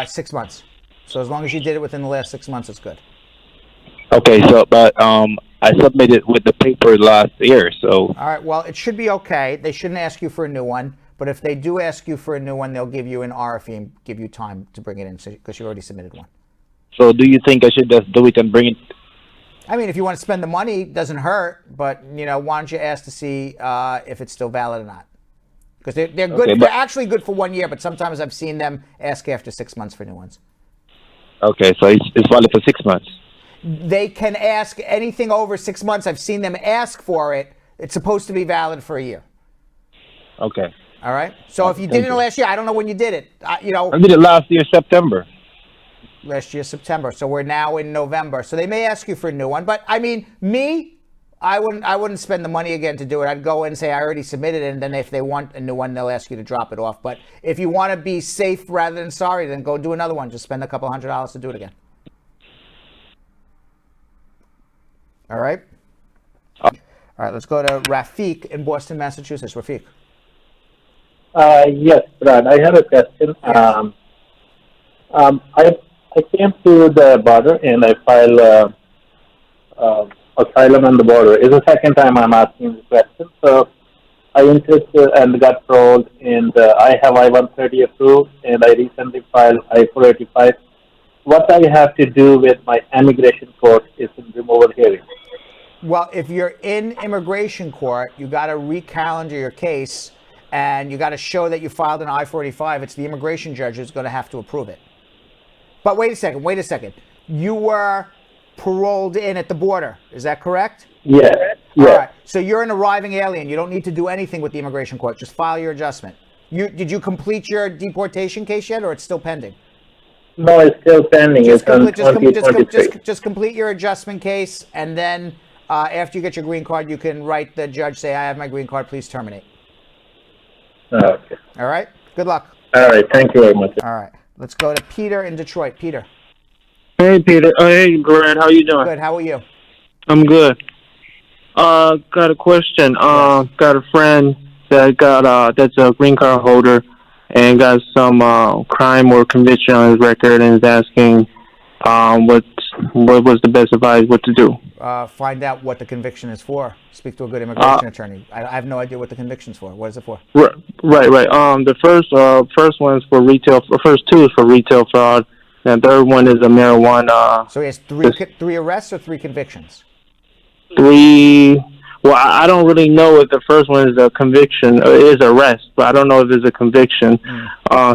6 months. So as long as you did it within the last 6 months, it's good. Okay, so but I submitted with the paper last year, so. All right. Well, it should be okay. They shouldn't ask you for a new one. But if they do ask you for a new one, they'll give you an RFE and give you time to bring it in because you already submitted one. So do you think I should just do it and bring it? I mean, if you want to spend the money, it doesn't hurt. But, why don't you ask to see if it's still valid or not? Because they're good. Okay, they're actually good for 1 year, but sometimes I've seen them ask after 6 months for new ones. Okay, so it's valid for 6 months. They can ask anything over 6 months. I've seen them ask for it. It's supposed to be valid for a year. Okay. All right. So if you did it last year, I don't know when you did it. I did it last year, September. Last year, September. So we're now in November. So they may ask you for a new one. But I mean, I wouldn't spend the money again to do it. I'd go in and say I already submitted it, and then if they want a new one, they'll ask you to drop it off. But if you want to be safe rather than sorry, then go do another one. Just spend a couple $100 to do it again. All right. All right. Let's go to Rafiq in Boston, Massachusetts. Rafiq. Yes, Brad, I have a question. Yes. I came to the border and I filed asylum on the border. It's the second time I'm asking this question. So I entered and got paroled, and I have I-130 approved, and I recently filed I-485. What I have to do with my immigration court is in removal hearing. Well, if you're in immigration court, you got to recalendar your case, and you got to show that you filed an I-485. It's the immigration judge who's going to have to approve it. But wait a second. You were paroled in at the border. Is that correct? Yeah. All right. So you're an arriving alien. You don't need to do anything with the immigration court. Just file your adjustment. Did you complete your deportation case yet, or it's still pending? No, it's still pending. It's on 2023. Just complete your adjustment case, and then after you get your green card, you can write the judge, say, I have my green card, please terminate. Okay. All right. Good luck. All right. Thank you very much. All right. Let's go to Peter in Detroit. Peter. Hey, Peter. Hey, Brad. How you doing? Good. How are you? I'm good. Got a question. Got a friend that that's a green card holder and got some crime or conviction on his record, and is asking what was the best advice, what to do. Find out what the conviction is for. Speak to a good immigration attorney. I have no idea what the conviction's for. What is it for? Right. The first one is for retail. The first two is for retail fraud. And the third one is a marijuana. So he has three arrests or 3 convictions? 3. Well, I don't really know if the first one is a conviction or is arrest, but I don't know if it's a conviction.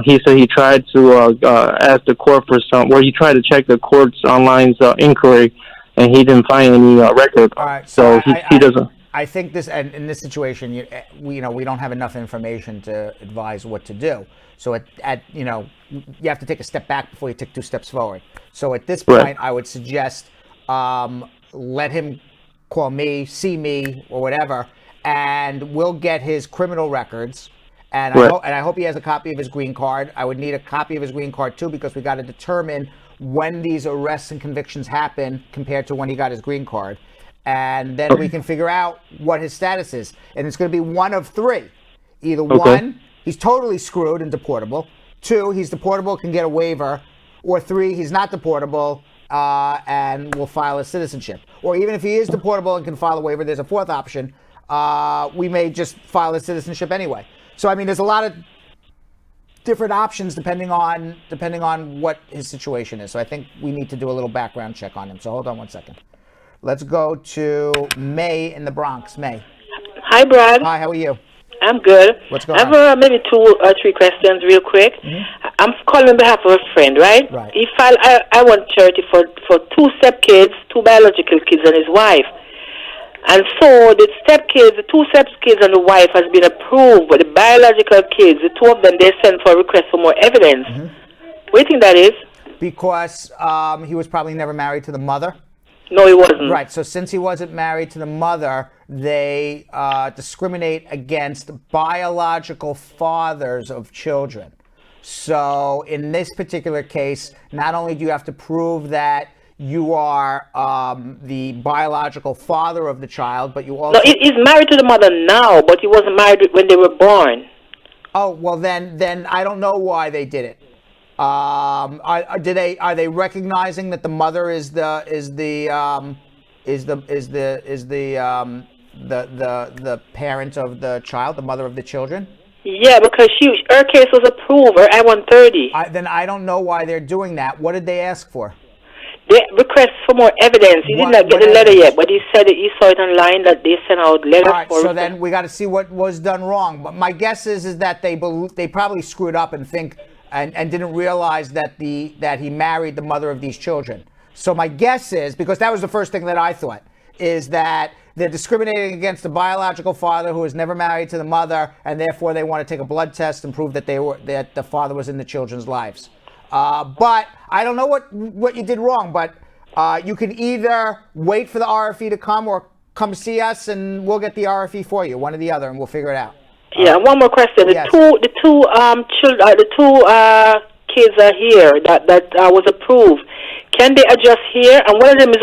He said he tried to ask the court for he tried to check the court's online inquiry, and he didn't find any record. All right, so he doesn't. I think and in this situation, we don't have enough information to advise what to do. So you have to take a step back before you take 2 steps forward. So at this point, I would suggest let him call me, see me, or whatever, and we'll get his criminal records. And I hope he has a copy of his green card. I would need a copy of his green card too, because we got to determine when these arrests and convictions happen compared to when he got his green card. And then we can figure out what his status is. And it's going to be one of 3. Either 1, he's totally screwed and deportable. 2, he's deportable, can get a waiver. Or 3, he's not deportable and will file his citizenship. Or even if he is deportable and can file a waiver, there's a 4th option. We may just file his citizenship anyway. So, I mean, there's a lot of different options depending on what his situation is. So I think we need to do a little background check on him. So hold on one second. Let's go to May in the Bronx. May. Hi, Brad. Hi, how are you? I'm good. What's going on? I have maybe 2 or 3 questions real quick. I'm calling on behalf of a friend, right? Right. He filed I-130 for 2 stepkids, 2 biological kids, and his wife. And so the 2 stepkids and the wife has been approved, but the biological kids, the 2 of them, they sent for a request for more evidence. What do you think that is? Because he was probably never married to the mother. No, he wasn't. Right. So since he wasn't married to the mother, they discriminate against biological fathers of children. So in this particular case, not only do you have to prove that you are the biological father of the child, but you also... No, he's married to the mother now, but he wasn't married when they were born. Oh, well then I don't know why they did it. Are they recognizing that the mother is the parent of the child, the mother of the children? Yeah, because her case was approved, her I-130. Then I don't know why they're doing that. What did they ask for? They request for more evidence. He did not get the letter yet, but he said that he saw it online that they sent out letters. All right, so then we got to see what was done wrong. But my guess is that they probably screwed up and think and didn't realize that he married the mother of these children. So my guess is, because that was the first thing that I thought, is that they're discriminating against the biological father who was never married to the mother, and therefore they want to take a blood test and prove that that the father was in the children's lives. But I don't know what you did wrong, but you can either wait for the RFE to come or come see us and we'll get the RFE for you, one or the other, and we'll figure it out. Yeah, one more question. The two kids are here that was approved. Can they adjust here? And one of them is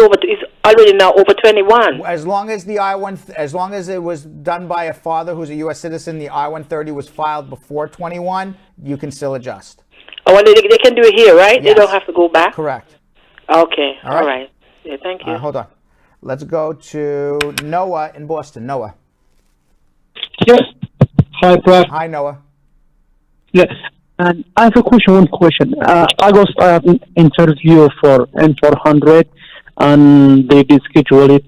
already now over 21. As long as as long as it was done by a father who's a U.S. citizen, the I-130 was filed before 21, you can still adjust. Oh, and they can do it here, right? Yes. They don't have to go back? Correct. Okay. All right. Yeah, thank you. Hold on. Let's go to Noah in Boston. Noah. Yes. Hi, Brad. Hi, Noah. Yes. And I have one question. August, I have an interview for N400, and they did schedule it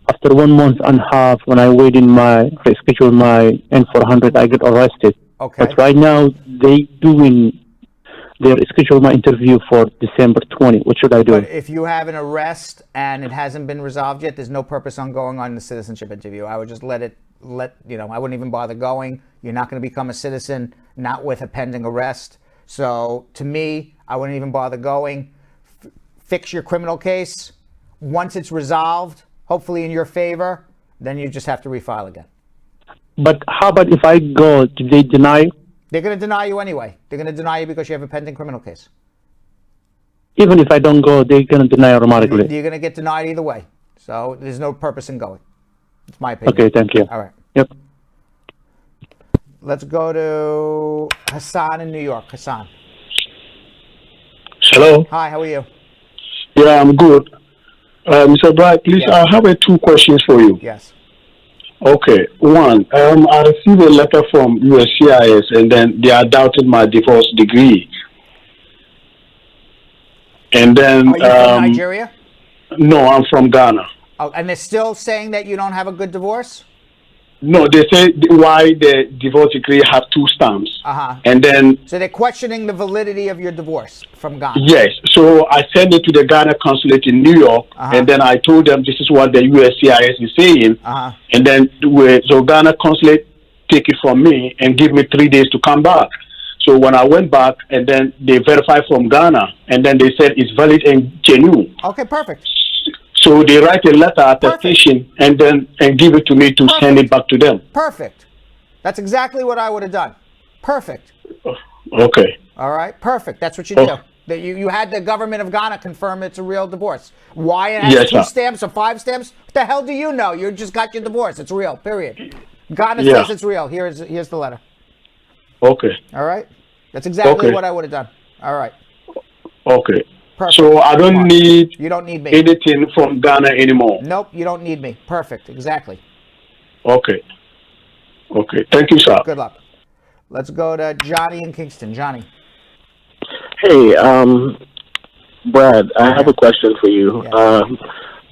after 1 month and a half. When I reschedule my N400, I get arrested. Okay. But right now, they schedule my interview for December 20. What should I do? But if you have an arrest and it hasn't been resolved yet, there's no purpose on going on the citizenship interview. I would just I wouldn't even bother going. You're not going to become a citizen, not with a pending arrest. So to me, I wouldn't even bother going. Fix your criminal case. Once it's resolved, hopefully in your favor, then you just have to refile again. But how about if I go, do they deny? They're going to deny you anyway. They're going to deny you because you have a pending criminal case. Even if I don't go, they're going to deny automatically. You're going to get denied either way. So there's no purpose in going. It's my opinion. Okay, thank you. All right. Yep. Let's go to Hassan in New York. Hassan. Hello. Hi, how are you? Yeah, I'm good. Mr. Bright, please, I have 2 questions for you. Yes. Okay. One, I received a letter from USCIS, and then they are doubting my divorce degree. And then... Are you from Nigeria? No, I'm from Ghana. Oh, and they're still saying that you don't have a good divorce? No, they say why the divorce decree have 2 stamps. Uh-huh. And then, So they're questioning the validity of your divorce from Ghana. yes, so I sent it to the Ghana consulate in New York, and then I told them this is what the USCIS is saying. And then, so Ghana consulate take it from me and give me 3 days to come back. So when I went back, and then they verified from Ghana, and then they said it's valid and genuine. Okay, perfect. So they write a letter attestation and give it to me to send it back to them. Perfect. That's exactly what I would have done. Perfect. Okay. All right, perfect. That's what you do. That you had the government of Ghana confirm it's a real divorce. Why it has Yes, 2 sir. stamps or 5 stamps? What the hell do you know? You just got your divorce. It's real, period. Ghana Yeah. says it's real. Here's the letter. Okay. All right? That's exactly Okay. what I would have done. All right. Okay. Perfect. So I don't need You don't need me. anything from Ghana anymore. Nope, you don't need me. Perfect. Exactly. Okay. Okay. Thank you, sir. Good luck. Let's go to Johnny in Kingston. Johnny. Hey, Brad, I have a question for you. I'm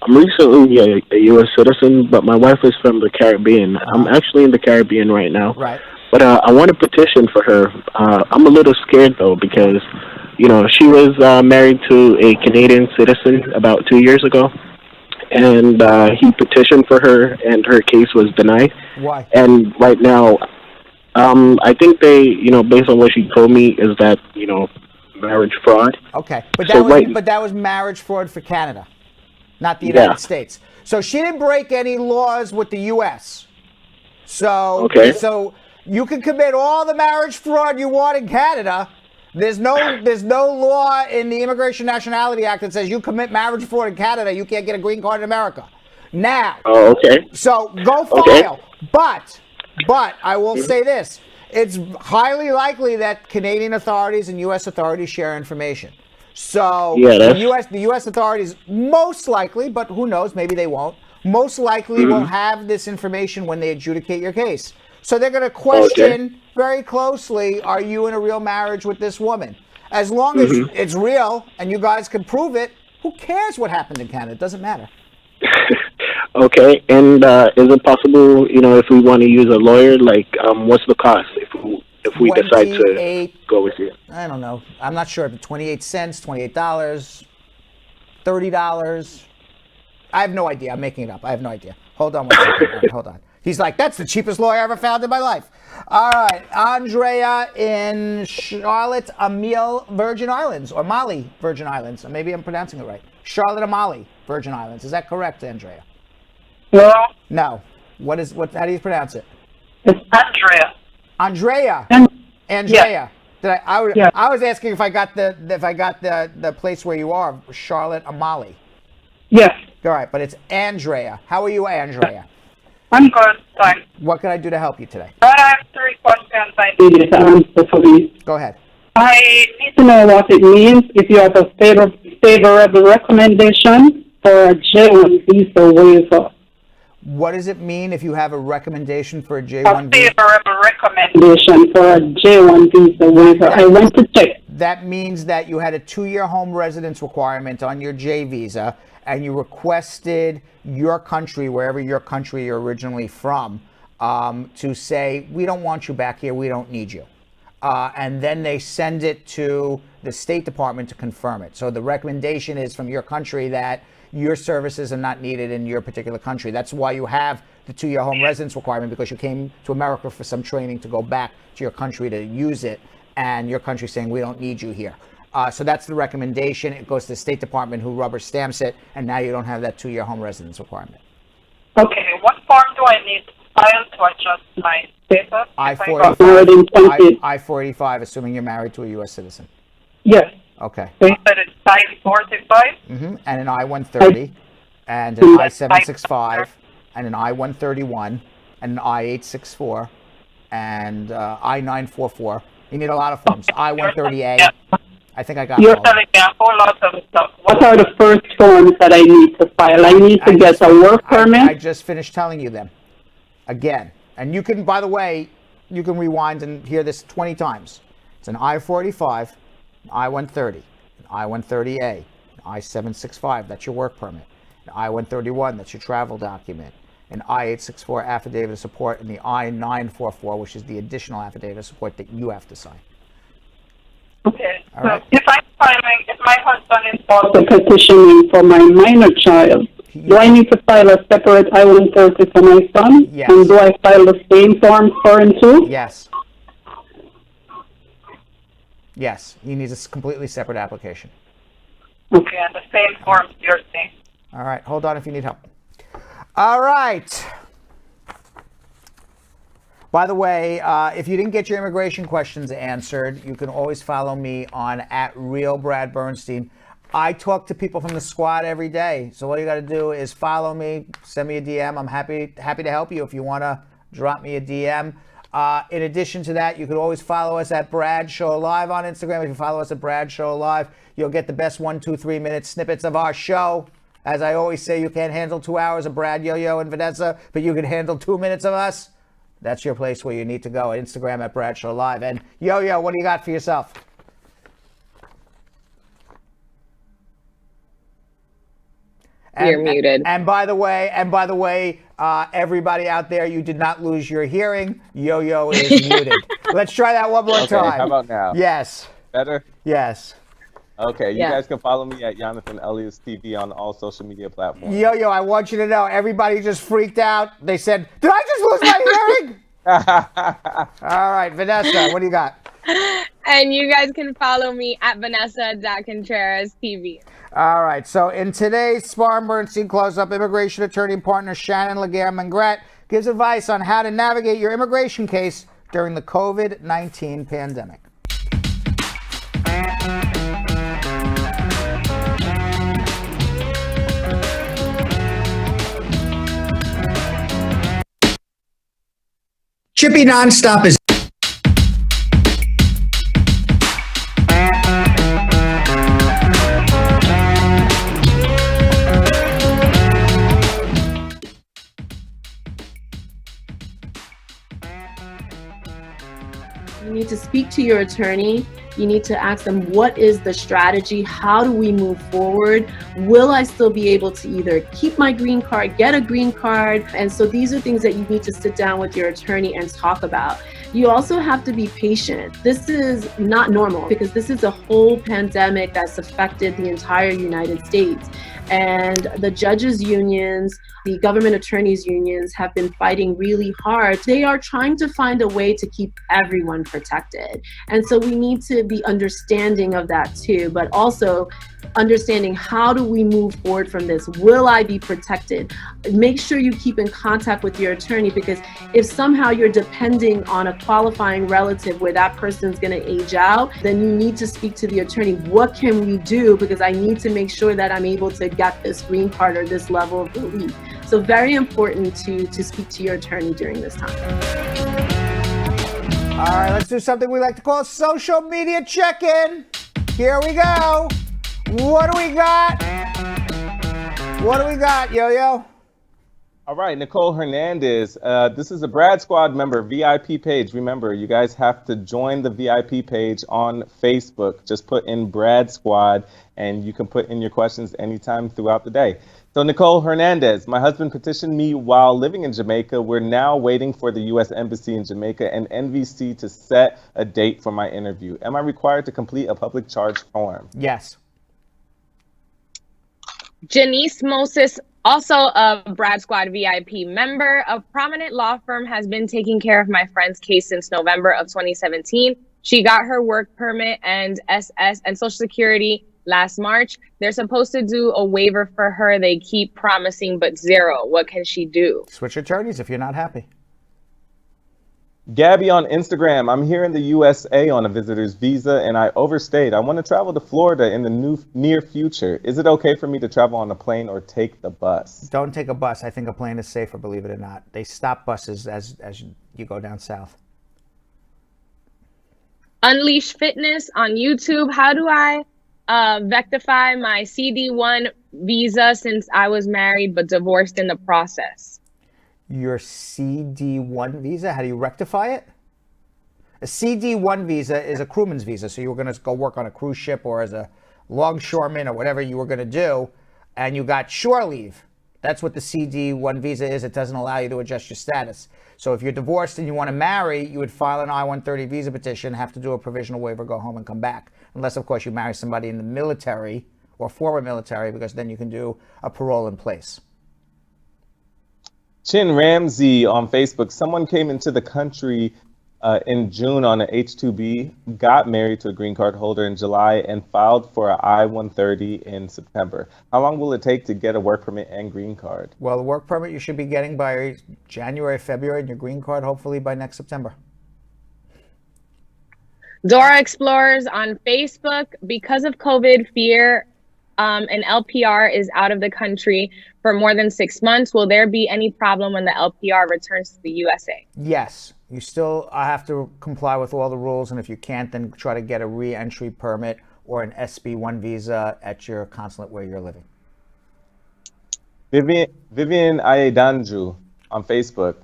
recently a U.S. citizen, but my wife is from the Caribbean. I'm actually in the Caribbean right now. Right. But I want to petition for her. I'm a little scared, though, because, she was married to a Canadian citizen about 2 years ago. And he petitioned for her, and her case was denied. Why? And right now, I think they, based on what she told me, is that, marriage fraud. Okay, but So that was marriage fraud for Canada, not the United States. So she didn't break any laws with the U.S. So you can commit all the marriage fraud you want in Canada. There's no law in the Immigration Nationality Act that says you commit marriage fraud in Canada, you can't get a green card in America. Now. Oh, okay. So go file, but I will say this. It's highly likely that Canadian authorities and U.S. authorities share information. So the U.S. authorities most likely, but who knows, maybe they won't, most likely will have this information when they adjudicate your case. So they're going to question very closely, are you in a real marriage with this woman? As long as it's real and you guys can prove it, who cares what happened in Canada? It doesn't matter. Okay, and is it possible, if we want to use a lawyer, what's the cost if we decide to go with you? I don't know. I'm not sure. 28 cents, $28, $30. I have no idea. I'm making it up. I have no idea. Hold on one second. All right, hold on. He's like, that's the cheapest lawyer I ever found in my life. All right. Andrea in Charlotte Amalie, Virgin Islands, or Mali, Virgin Islands. Maybe I'm pronouncing it right. Charlotte Amalie, Virgin Islands. Is that correct, Andrea? No. How do you pronounce it? It's Andrea. Andrea. Andrea. Yeah. I was asking if I got the place where you are, Charlotte Amalie. Yes. All right, but it's Andrea. How are you, Andrea? I'm good, thanks. What can I do to help you today? But I have 3 questions I need to answer for me. Go ahead. I need to know what it means if you have a favorable recommendation for a J1 visa waiver. What does it mean if you have a recommendation for a J1 visa? A favorable recommendation for a J1 visa waiver. I went to check. That means that you had a 2-year home residence requirement on your J visa, and you requested your country, wherever your country you're originally from, to say, we don't want you back here, we don't need you. And then they send it to the State Department to confirm it. So the recommendation is from your country that your services are not needed in your particular country. That's why you have the 2-year home residence requirement, because you came to America for some training to go back to your country to use it, and your country saying, we don't need you here. So that's the recommendation. It goes to the State Department, who rubber stamps it, and now you don't have that 2-year home residence requirement. Okay, what form do I need to file to adjust my status? I-485, assuming you're married to a U.S. citizen. Yes. Okay. So you said it's I-45? And an I-130, and an I-765, and an I-131, and an I-864, and I-944. You need a lot of forms. I-130A. I think I got it. You're telling me a whole lot of stuff. What are the first forms that I need to file? I need to get a work permit? I just finished telling you them. Again. And you can, by the way, you can rewind and hear this 20 times. It's an I-485, an I-130, an I-130A, an I-765. That's your work permit. An I-131, that's your travel document. An I-864 affidavit of support, and the I-944, which is the additional affidavit of support that you have to sign. Okay. All right. If my husband is also petitioning for my minor child, do I need to file a separate I-130 for my son? Yes. And do I file the same form for him too? Yes. Yes, he needs a completely separate application. Okay, and the same form you're saying. All right, hold on if you need help. All right. By the way, if you didn't get your immigration questions answered, you can always follow me on @RealBradBernstein. I talk to people from the squad every day, so all you got to do is follow me, send me a DM. I'm happy to help you if you want to drop me a DM. In addition to that, you can always follow us at Brad Show Live on Instagram. If you follow us at Brad Show Live, you'll get the best 1, 2, 3 minute snippets of our show. As I always say, you can't handle 2 hours of Brad, Yo-Yo, and Vanessa, but you can handle 2 minutes of us. That's your place where you need to go. Instagram at Brad Show Live. And Yo-Yo, what do you got for yourself? You're muted. And by the way, everybody out there, you did not lose your hearing. Yo-Yo is muted. Let's try that one more time. How about now? Yes. Better? Yes. Okay, you Yeah. guys can follow me at Jonathan Elias TV on all social media platforms. Yo-Yo, I want you to know, everybody just freaked out. They said, did I just lose my hearing? All right, Vanessa, what do you got? And you guys can follow me at Vanessa.Contreras TV. All right, so in today's Spar and Bernstein close-up, immigration attorney and partner Shannon Laguerre-Mangret gives advice on how to navigate your immigration case during the COVID-19 pandemic. Chippy Nonstop is... You need to speak to your attorney. You need to ask them, what is the strategy? How do we move forward? Will I still be able to either keep my green card, get a green card? And so these are things that you need to sit down with your attorney and talk about. You also have to be patient. This is not normal because this is a whole pandemic that's affected the entire United States. And the judges' unions, the government attorneys' unions have been fighting really hard. They are trying to find a way to keep everyone protected. And so we need to be understanding of that too, but also understanding, how do we move forward from this? Will I be protected? Make sure you keep in contact with your attorney, because if somehow you're depending on a qualifying relative where that person's going to age out, then you need to speak to the attorney. What can we do? Because I need to make sure that I'm able to get this green card or this level of relief. So very important to speak to your attorney during this time. All right, let's do something we like to call social media check-in. Here we go. What do we got? What do we got, Yo-Yo? All right, Nicole Hernandez. This is a Brad Squad member VIP page. Remember, you guys have to join the VIP page on Facebook. Just put in Brad Squad, and you can put in your questions anytime throughout the day. So Nicole Hernandez, my husband petitioned me while living in Jamaica. We're now waiting for the U.S. Embassy in Jamaica and NVC to set a date for my interview. Am I required to complete a public charge form? Yes. Janice Moses, also a Brad Squad VIP member. A prominent law firm has been taking care of my friend's case since November of 2017. She got her work permit and SS and Social Security last March. They're supposed to do a waiver for her. They keep promising, but zero. What can she do? Switch attorneys if you're not happy. Gabby on Instagram. I'm here in the USA on a visitor's visa and I overstayed. I want to travel to Florida in the near future. Is it okay for me to travel on a plane or take the bus? Don't take a bus. I think a plane is safer, believe it or not. They stop buses as you go down south. Unleash Fitness on YouTube. How do I rectify my CD1 visa since I was married but divorced in the process? Your CD1 visa, how do you rectify it? A CD1 visa is a crewman's visa, so you were going to go work on a cruise ship or as a longshoreman or whatever you were going to do. and you got shore leave. That's what the CD1 visa is. It doesn't allow you to adjust your status. So if you're divorced and you want to marry, you would file an I-130 visa petition, have to do a provisional waiver, go home and come back. Unless, of course, you marry somebody in the military or former military, because then you can do a parole in place. Chin Ramsey on Facebook. Someone came into the country in June on an H-2B, got married to a green card holder in July, and filed for an I-130 in September. How long will it take to get a work permit and green card? Well, the work permit you should be getting by January, February, and your green card hopefully by next September. Dora Explorers on Facebook. Because of COVID fear, an LPR is out of the country for more than 6 months. Will there be any problem when the LPR returns to the USA? Yes. You still have to comply with all the rules, and if you can't, then try to get a re-entry permit or an SB1 visa at your consulate where you're living. Vivian Ayedanju on Facebook.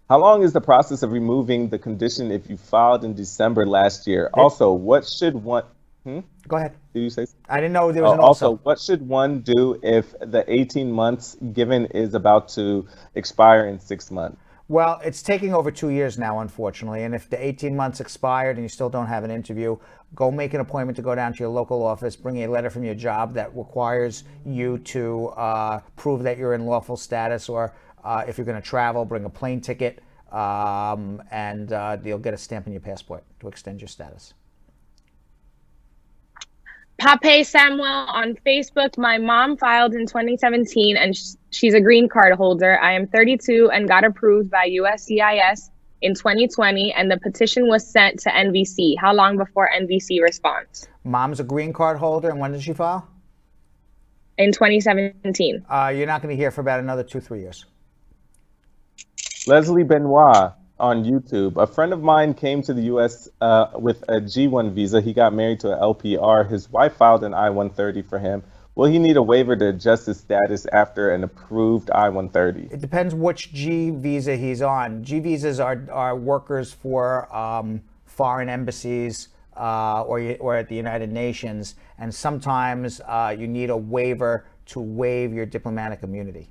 How long is the process of removing the condition if you filed in December last year? Also, what should one... Go ahead. Did you say something? I didn't know there was an also, what should one do if the 18 months given is about to expire in 6 months? Well, it's taking over 2 years now, unfortunately. And if the 18 months expired and you still don't have an interview, go make an appointment to go down to your local office, bring a letter from your job that requires you to prove that you're in lawful status, or if you're going to travel, bring a plane ticket, and you'll get a stamp in your passport to extend your status. Pape Samuel on Facebook. My mom filed in 2017 and she's a green card holder. I am 32 and got approved by USCIS in 2020, and the petition was sent to NVC. How long before NVC responds? Mom's a green card holder, and when did she file? In 2017. You're not going to hear for about another 2-3 years. Leslie Benoit on YouTube. A friend of mine came to the U.S. With a G1 visa. He got married to an LPR. His wife filed an I-130 for him. Will he need a waiver to adjust his status after an approved I-130? It depends which G visa he's on. G visas are workers for foreign embassies or at the United Nations, and sometimes you need a waiver to waive your diplomatic immunity.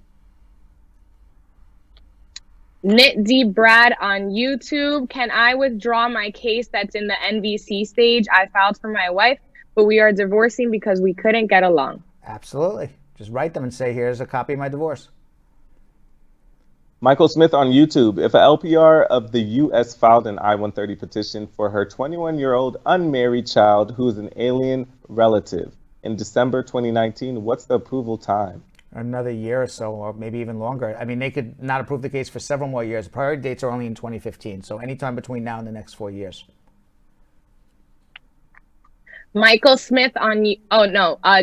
Knit D Brad on YouTube. Can I withdraw my case that's in the NVC stage? I filed for my wife, but we are divorcing because we couldn't get along. Absolutely. Just write them and say, here's a copy of my divorce. Michael Smith on YouTube. If a LPR of the U.S. filed an I-130 petition for her 21-year-old unmarried child who is an alien relative in December 2019, what's the approval time? Another year or so, or maybe even longer. I mean, they could not approve the case for several more years. Priority dates are only in 2015, so anytime between now and the next 4 years. Michael Smith on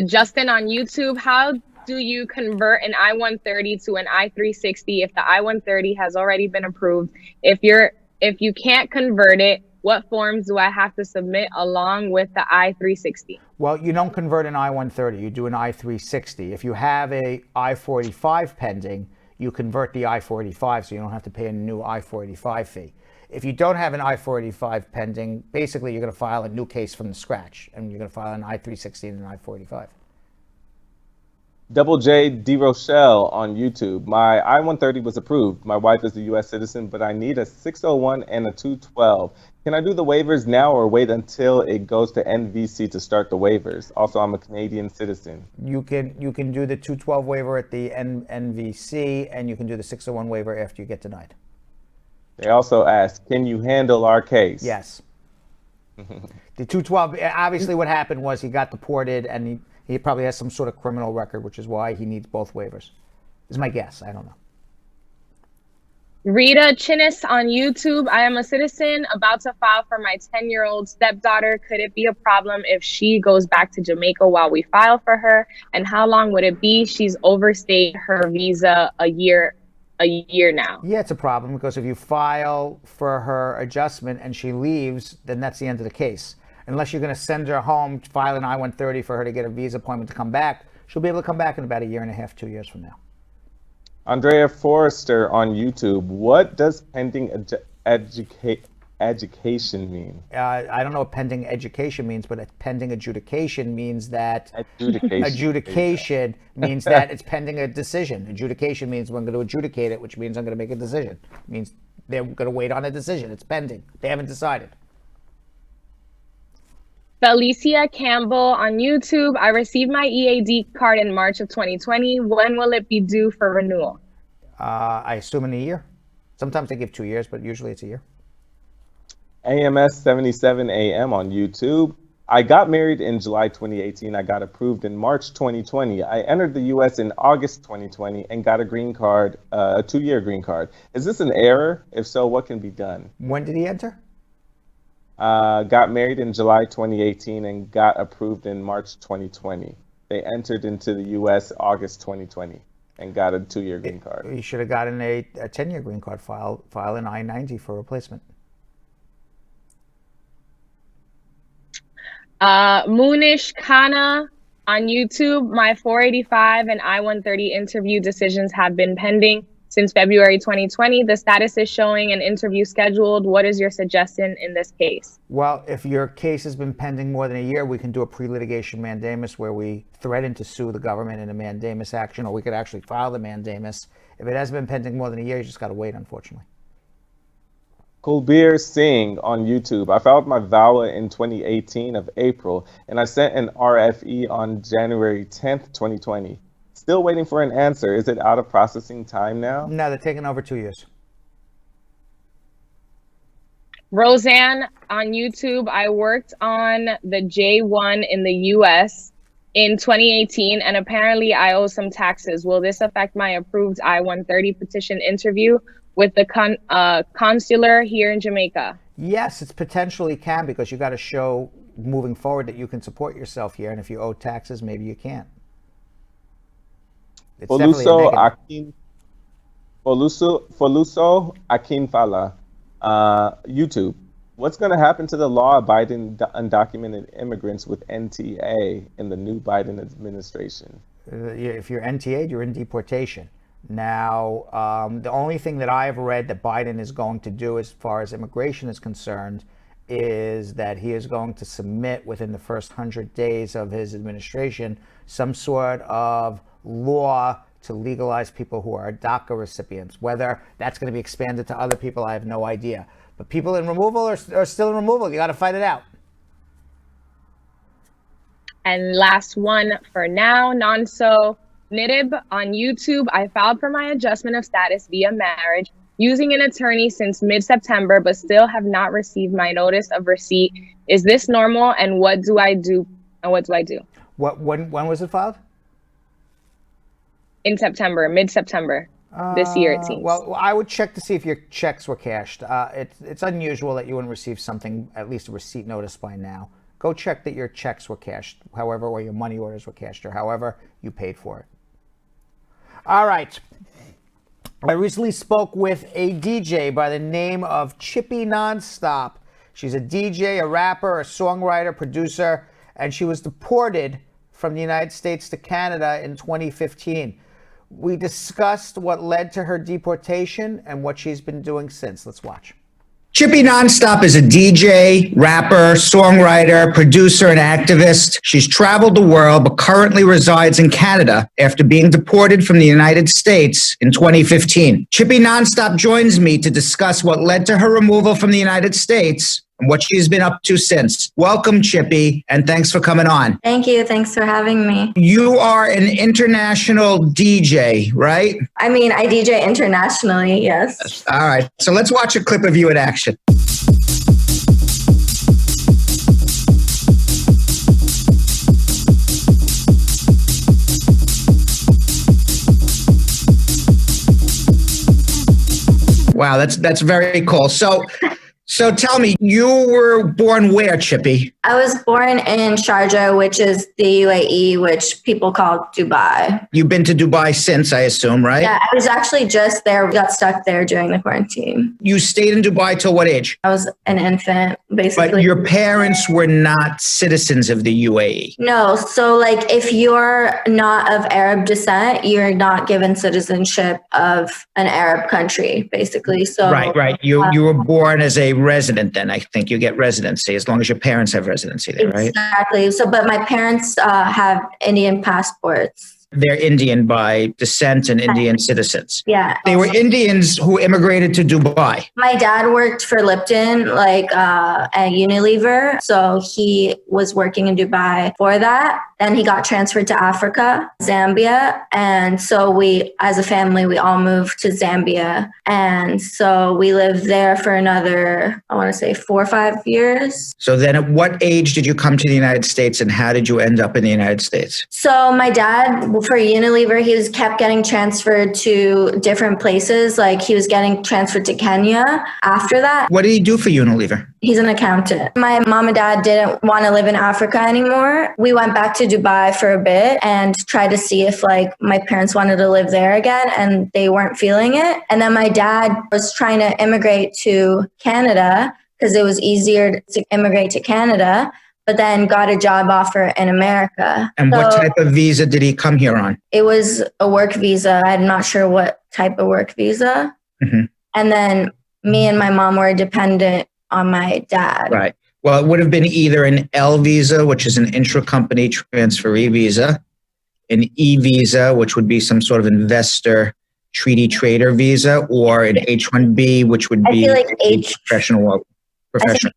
Justin on YouTube. How do you convert an I-130 to an I-360 if the I-130 has already been approved? If you can't convert it, what forms do I have to submit along with the I-360? Well, you don't convert an I-130, you do an I-360. If you have a I-485 pending, you convert the I-485 so you don't have to pay a new I-485 fee. If you don't have an I-485 pending, basically you're going to file a new case from the scratch, and you're going to file an I-360 and an I-485. Double J D Rochelle on YouTube. My I-130 was approved. My wife is a U.S. citizen, but I need a 601 and a 212. Can I do the waivers now or wait until it goes to NVC to start the waivers? Also, I'm a Canadian citizen. You can do the 212 waiver at the NVC, and you can do the 601 waiver after you get denied. They also ask, can you handle our case? Yes. The 212, obviously what happened was he got deported, and he probably has some sort of criminal record, which is why he needs both waivers. Is my guess. I don't know. Rita Chinnis on YouTube. I am a citizen about to file for my 10-year-old stepdaughter. Could it be a problem if she goes back to Jamaica while we file for her? And how long would it be? She's overstayed her visa a year now. Yeah, it's a problem because if you file for her adjustment and she leaves, then that's the end of the case. Unless you're going to send her home, file an I-130 for her to get a visa appointment to come back, she'll be able to come back in about a year and a half, 2 years from now. Andrea Forrester on YouTube. What does pending education mean? I don't know what pending education means, but pending adjudication means that Adjudication means that it's pending a decision. Adjudication means we're going to adjudicate it, which means I'm going to make a decision. It means they're going to wait on a decision. It's pending. They haven't decided. Felicia Campbell on YouTube. I received my EAD card in March of 2020. When will it be due for renewal? I assume in a year. Sometimes they give 2 years, but usually it's a year. AMS 77 AM on YouTube. I got married in July 2018. I got approved in March 2020. I entered the U.S. in August 2020 and got a green card, a 2-year green card. Is this an error? If so, what can be done? When did he enter? Got married in July 2018 and got approved in March 2020. They entered into the U.S. August 2020 and got a 2-year green card. He should have gotten a 10-year green card. File an I-90 for replacement. Moonish Khanna on YouTube. My 485 and I-130 interview decisions have been pending since February 2020. The status is showing an interview scheduled. What is your suggestion in this case? Well, if your case has been pending more than a year, we can do a pre-litigation mandamus where we threaten to sue the government in a mandamus action, or we could actually file the mandamus. If it hasn't been pending more than a year, you just got to wait, unfortunately. Kulbir Singh on YouTube. I filed my VAWA in 2018 of April, and I sent an RFE on January 10th, 2020. Still waiting for an answer. Is it out of processing time now? No, they're taking over 2 years. Roseanne on YouTube. I worked on the J1 in the U.S. in 2018, and apparently I owe some taxes. Will this affect my approved I-130 petition interview with the consular here in Jamaica? Yes, it's potentially can, because you got to show moving forward that you can support yourself here, and if you owe taxes, maybe you can't. It's Foluso Akinfala, YouTube. What's going to happen to the law-abiding undocumented immigrants with NTA in the new Biden administration? If you're NTA'd, you're in deportation. Now, the only thing that I've read that Biden is going to do as far as immigration is concerned is that he is going to submit within the first 100 days of his administration some sort of law to legalize people who are DACA recipients. Whether that's going to be expanded to other people, I have no idea. But people in removal are still in removal. You got to fight it out. And last one for now, Nonso Nidib on YouTube. I filed for my adjustment of status via marriage using an attorney since mid-September, but still have not received my notice of receipt. Is this normal? And what do I do? When was it filed? In September, mid-September this year, it seems. Well, I would check to see if your checks were cashed. It's unusual that you wouldn't receive something, at least a receipt notice by now. Go check that your checks were cashed, however, or your money orders were cashed, or however you paid for it. All right. I recently spoke with a DJ by the name of Chippy Nonstop. She's a DJ, a rapper, a songwriter, producer, and she was deported from the United States to Canada in 2015. We discussed what led to her deportation and what she's been doing since. Let's watch. Chippy Nonstop is a DJ, rapper, songwriter, producer, and activist. She's traveled the world, but currently resides in Canada after being deported from the United States in 2015. Chippy Nonstop joins me to discuss what led to her removal from the United States and what she's been up to since. Welcome, Chippy, and thanks for coming on. Thank you. Thanks for having me. You are an international DJ, right? I mean, I DJ internationally, yes. All right. So let's watch a clip of you in action. Wow, that's very cool. So tell me, you were born where, Chippy? I was born in Sharjah, which is the UAE, which people call Dubai. You've been to Dubai since, I assume, right? Yeah, I was actually just there. We got stuck there during the quarantine. You stayed in Dubai till what age? I was an infant, basically. But your parents were not citizens of the UAE? No. So, like, if you're not of Arab descent, you're not given citizenship of an Arab country, basically. So Right. You were born as a resident then. I think you get residency as long as your parents have residency there, right? Exactly. So, but my parents have Indian passports. They're Indian by descent and Indian citizens. Yeah. They were Indians who immigrated to Dubai. My dad worked for Lipton, like at Unilever. So he was working in Dubai for that. Then he got transferred to Africa, Zambia. And so we, as a family, we all moved to Zambia. And so we lived there for another, I want to say 4 or 5 years. So then at what age did you come to the United States and how did you end up in the United States? So my dad, for Unilever, he was kept getting transferred to different places. Like he was getting transferred to Kenya after that. What did he do for Unilever? He's an accountant. My mom and dad didn't want to live in Africa anymore. We went back to Dubai for a bit and tried to see if like my parents wanted to live there again, and they weren't feeling it. And then my dad was trying to immigrate to Canada because it was easier to immigrate to Canada, but then got a job offer in America. And what type of visa did he come here on? It was a work visa. I'm not sure what type of work visa. Mm-hmm. And then me and my mom were dependent on my dad. Right. Well, it would have been either an L visa, which is an intra-company transferee visa, an E visa, which would be some sort of investor treaty trader visa, or an H-1B, which would be like a professional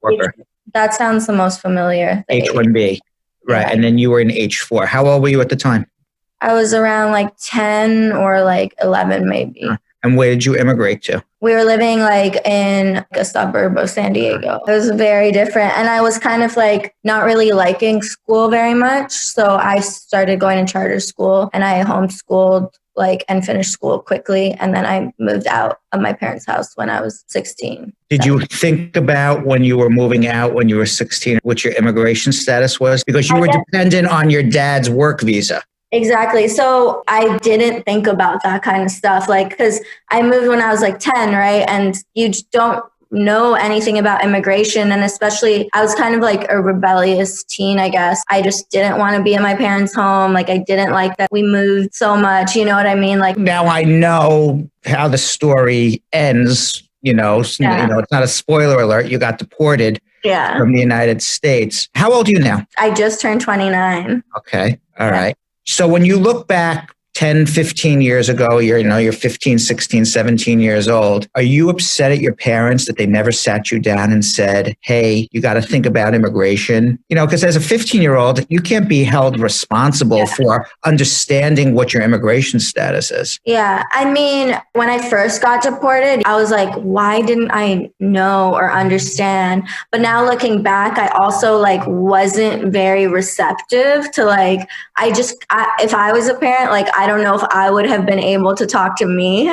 worker. That sounds the most familiar. H-1B. Right. And then you were in H-4. How old were you at the time? I was around like 10 or like 11 maybe. And where did you immigrate to? We were living like in a suburb of San Diego. It was very different. And I was kind of like not really liking school very much. So I started going to charter school and I homeschooled like and finished school quickly. And then I moved out of my parents' house when I was 16. Did you think about when you were moving out when you were 16, what your immigration status was? Because you were dependent on your dad's work visa. Exactly. So I didn't think about that kind of stuff. Like, because I moved when I was like 10, right? And you don't know anything about immigration. And especially, I was kind of like a rebellious teen, I guess. I just didn't want to be in my parents' home. Like, I didn't like that we moved so much. You know what I mean? Like, now I know how the story ends. You know, it's not a spoiler alert. You got deported from the United States. How old are you now? I just turned 29. Okay. All right. So when you look back 10, 15 years ago, you're 15, 16, 17 years old. Are you upset at your parents that they never sat you down and said, hey, you got to think about immigration? You know, because as a 15-year-old, you can't be held responsible for understanding what your immigration status is. Yeah. I mean, when I first got deported, I was like, why didn't I know or understand? But now looking back, I also like wasn't very receptive to like, if I was a parent, like, I don't know if I would have been able to talk to me.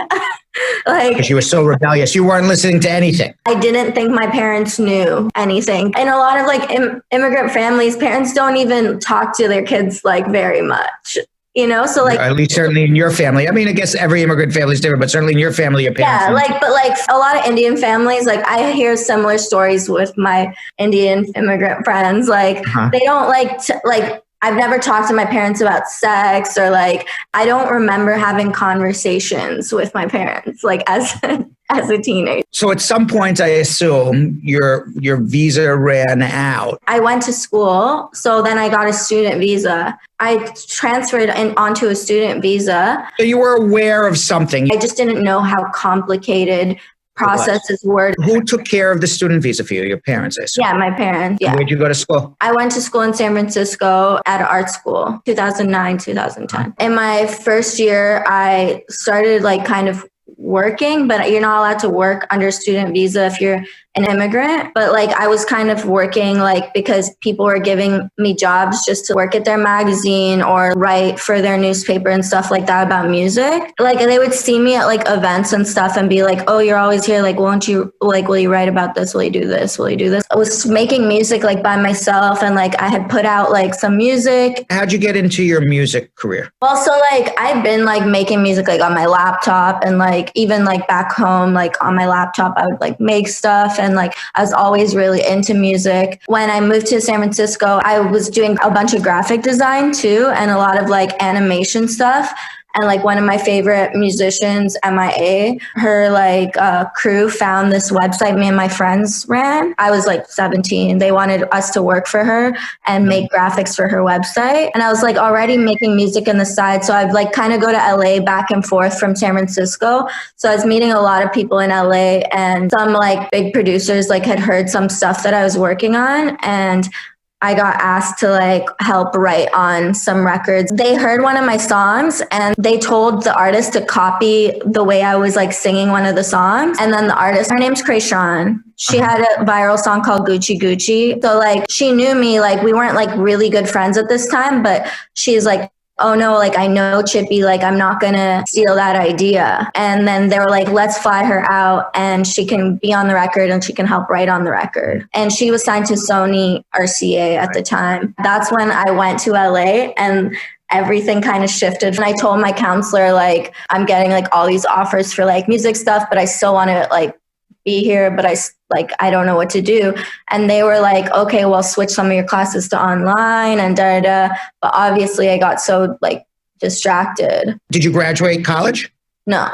Like, because you were so rebellious. You weren't listening to anything. I didn't think my parents knew anything. In a lot of like immigrant families, parents don't even talk to their kids like very much. You know, so like, at least certainly in your family. I mean, I guess every immigrant family is different, but certainly in your family, your parents. Yeah, but like a lot of Indian families, like I hear similar stories with my Indian immigrant friends. Like they don't like I've never talked to my parents about sex, or like I don't remember having conversations with my parents like as a teenager. So at some point, I assume your visa ran out. I went to school, so then I got a student visa. I transferred onto a student visa. So you were aware of something. I just didn't know how complicated processes were. Who took care of the student visa for you? Your parents, I assume. Yeah, my parents. Yeah. Where'd you go to school? I went to school in San Francisco at art school, 2009, 2010. In my first year, I started like kind of working, but you're not allowed to work under student visa if you're an immigrant. But like I was kind of working like because people were giving me jobs just to work at their magazine or write for their newspaper and stuff like that about music. Like they would see me at like events and stuff and be like, oh, you're always here. Like, won't you, like, will you write about this? Will you do this? Will you do this? I was making music like by myself, and like I had put out like some music. How'd you get into your music career? Well, so like I've been like making music like on my laptop, and like even like back home, like on my laptop, I would like make stuff. And like I was always really into music. When I moved to San Francisco, I was doing a bunch of graphic design too, and a lot of like animation stuff. And like one of my favorite musicians, MIA, her like crew found this website me and my friends ran. I was like 17. They wanted us to work for her and make graphics for her website. And I was like already making music on the side. So I'd like kind of go to LA back and forth from San Francisco. So I was meeting a lot of people in LA, and some like big producers like had heard some stuff that I was working on, and I got asked to like help write on some records. They heard one of my songs and they told the artist to copy the way I was like singing one of the songs. And then the artist, her name's Krayshawn. She had a viral song called Gucci Gucci. So like she knew me, like we weren't like really good friends at this time, but she's like, oh no, like I know Chippy, like I'm not gonna steal that idea. And then they were like, let's fly her out and she can be on the record and she can help write on the record. And she was signed to Sony RCA at the time. That's when I went to LA and everything kind of shifted. And I told my counselor, like, I'm getting like all these offers for like music stuff, but I still want to like be here, but I don't know what to do. And they were like, okay, well, switch some of your classes to online and da. But obviously I got so like distracted. Did you graduate college? No.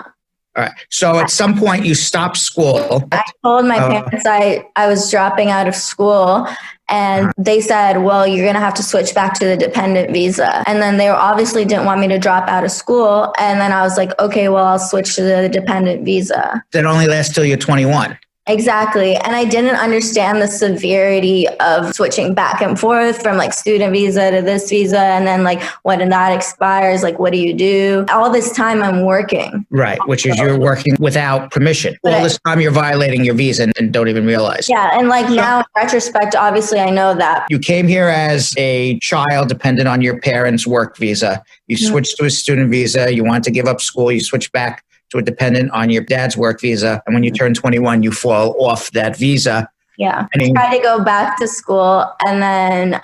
All right. So at some point you stopped school. I told my parents I was dropping out of school, and they said, well, you're going to have to switch back to the dependent visa. And then they obviously didn't want me to drop out of school. And then I was like, okay, well, I'll switch to the dependent visa. That only lasts till you're 21. Exactly. And I didn't understand the severity of switching back and forth from like student visa to this visa. And then like when that expires, like, what do you do? All this time I'm working. Right. Which is you're working without permission. All this time you're violating your visa and don't even realize. Yeah. And like now in retrospect, obviously I know that. You came here as a child dependent on your parents' work visa. You switched to a student visa. You wanted to give up school. You switched back to a dependent on your dad's work visa. And when you turn 21, you fall off that visa. Yeah. I tried to go back to school. And then...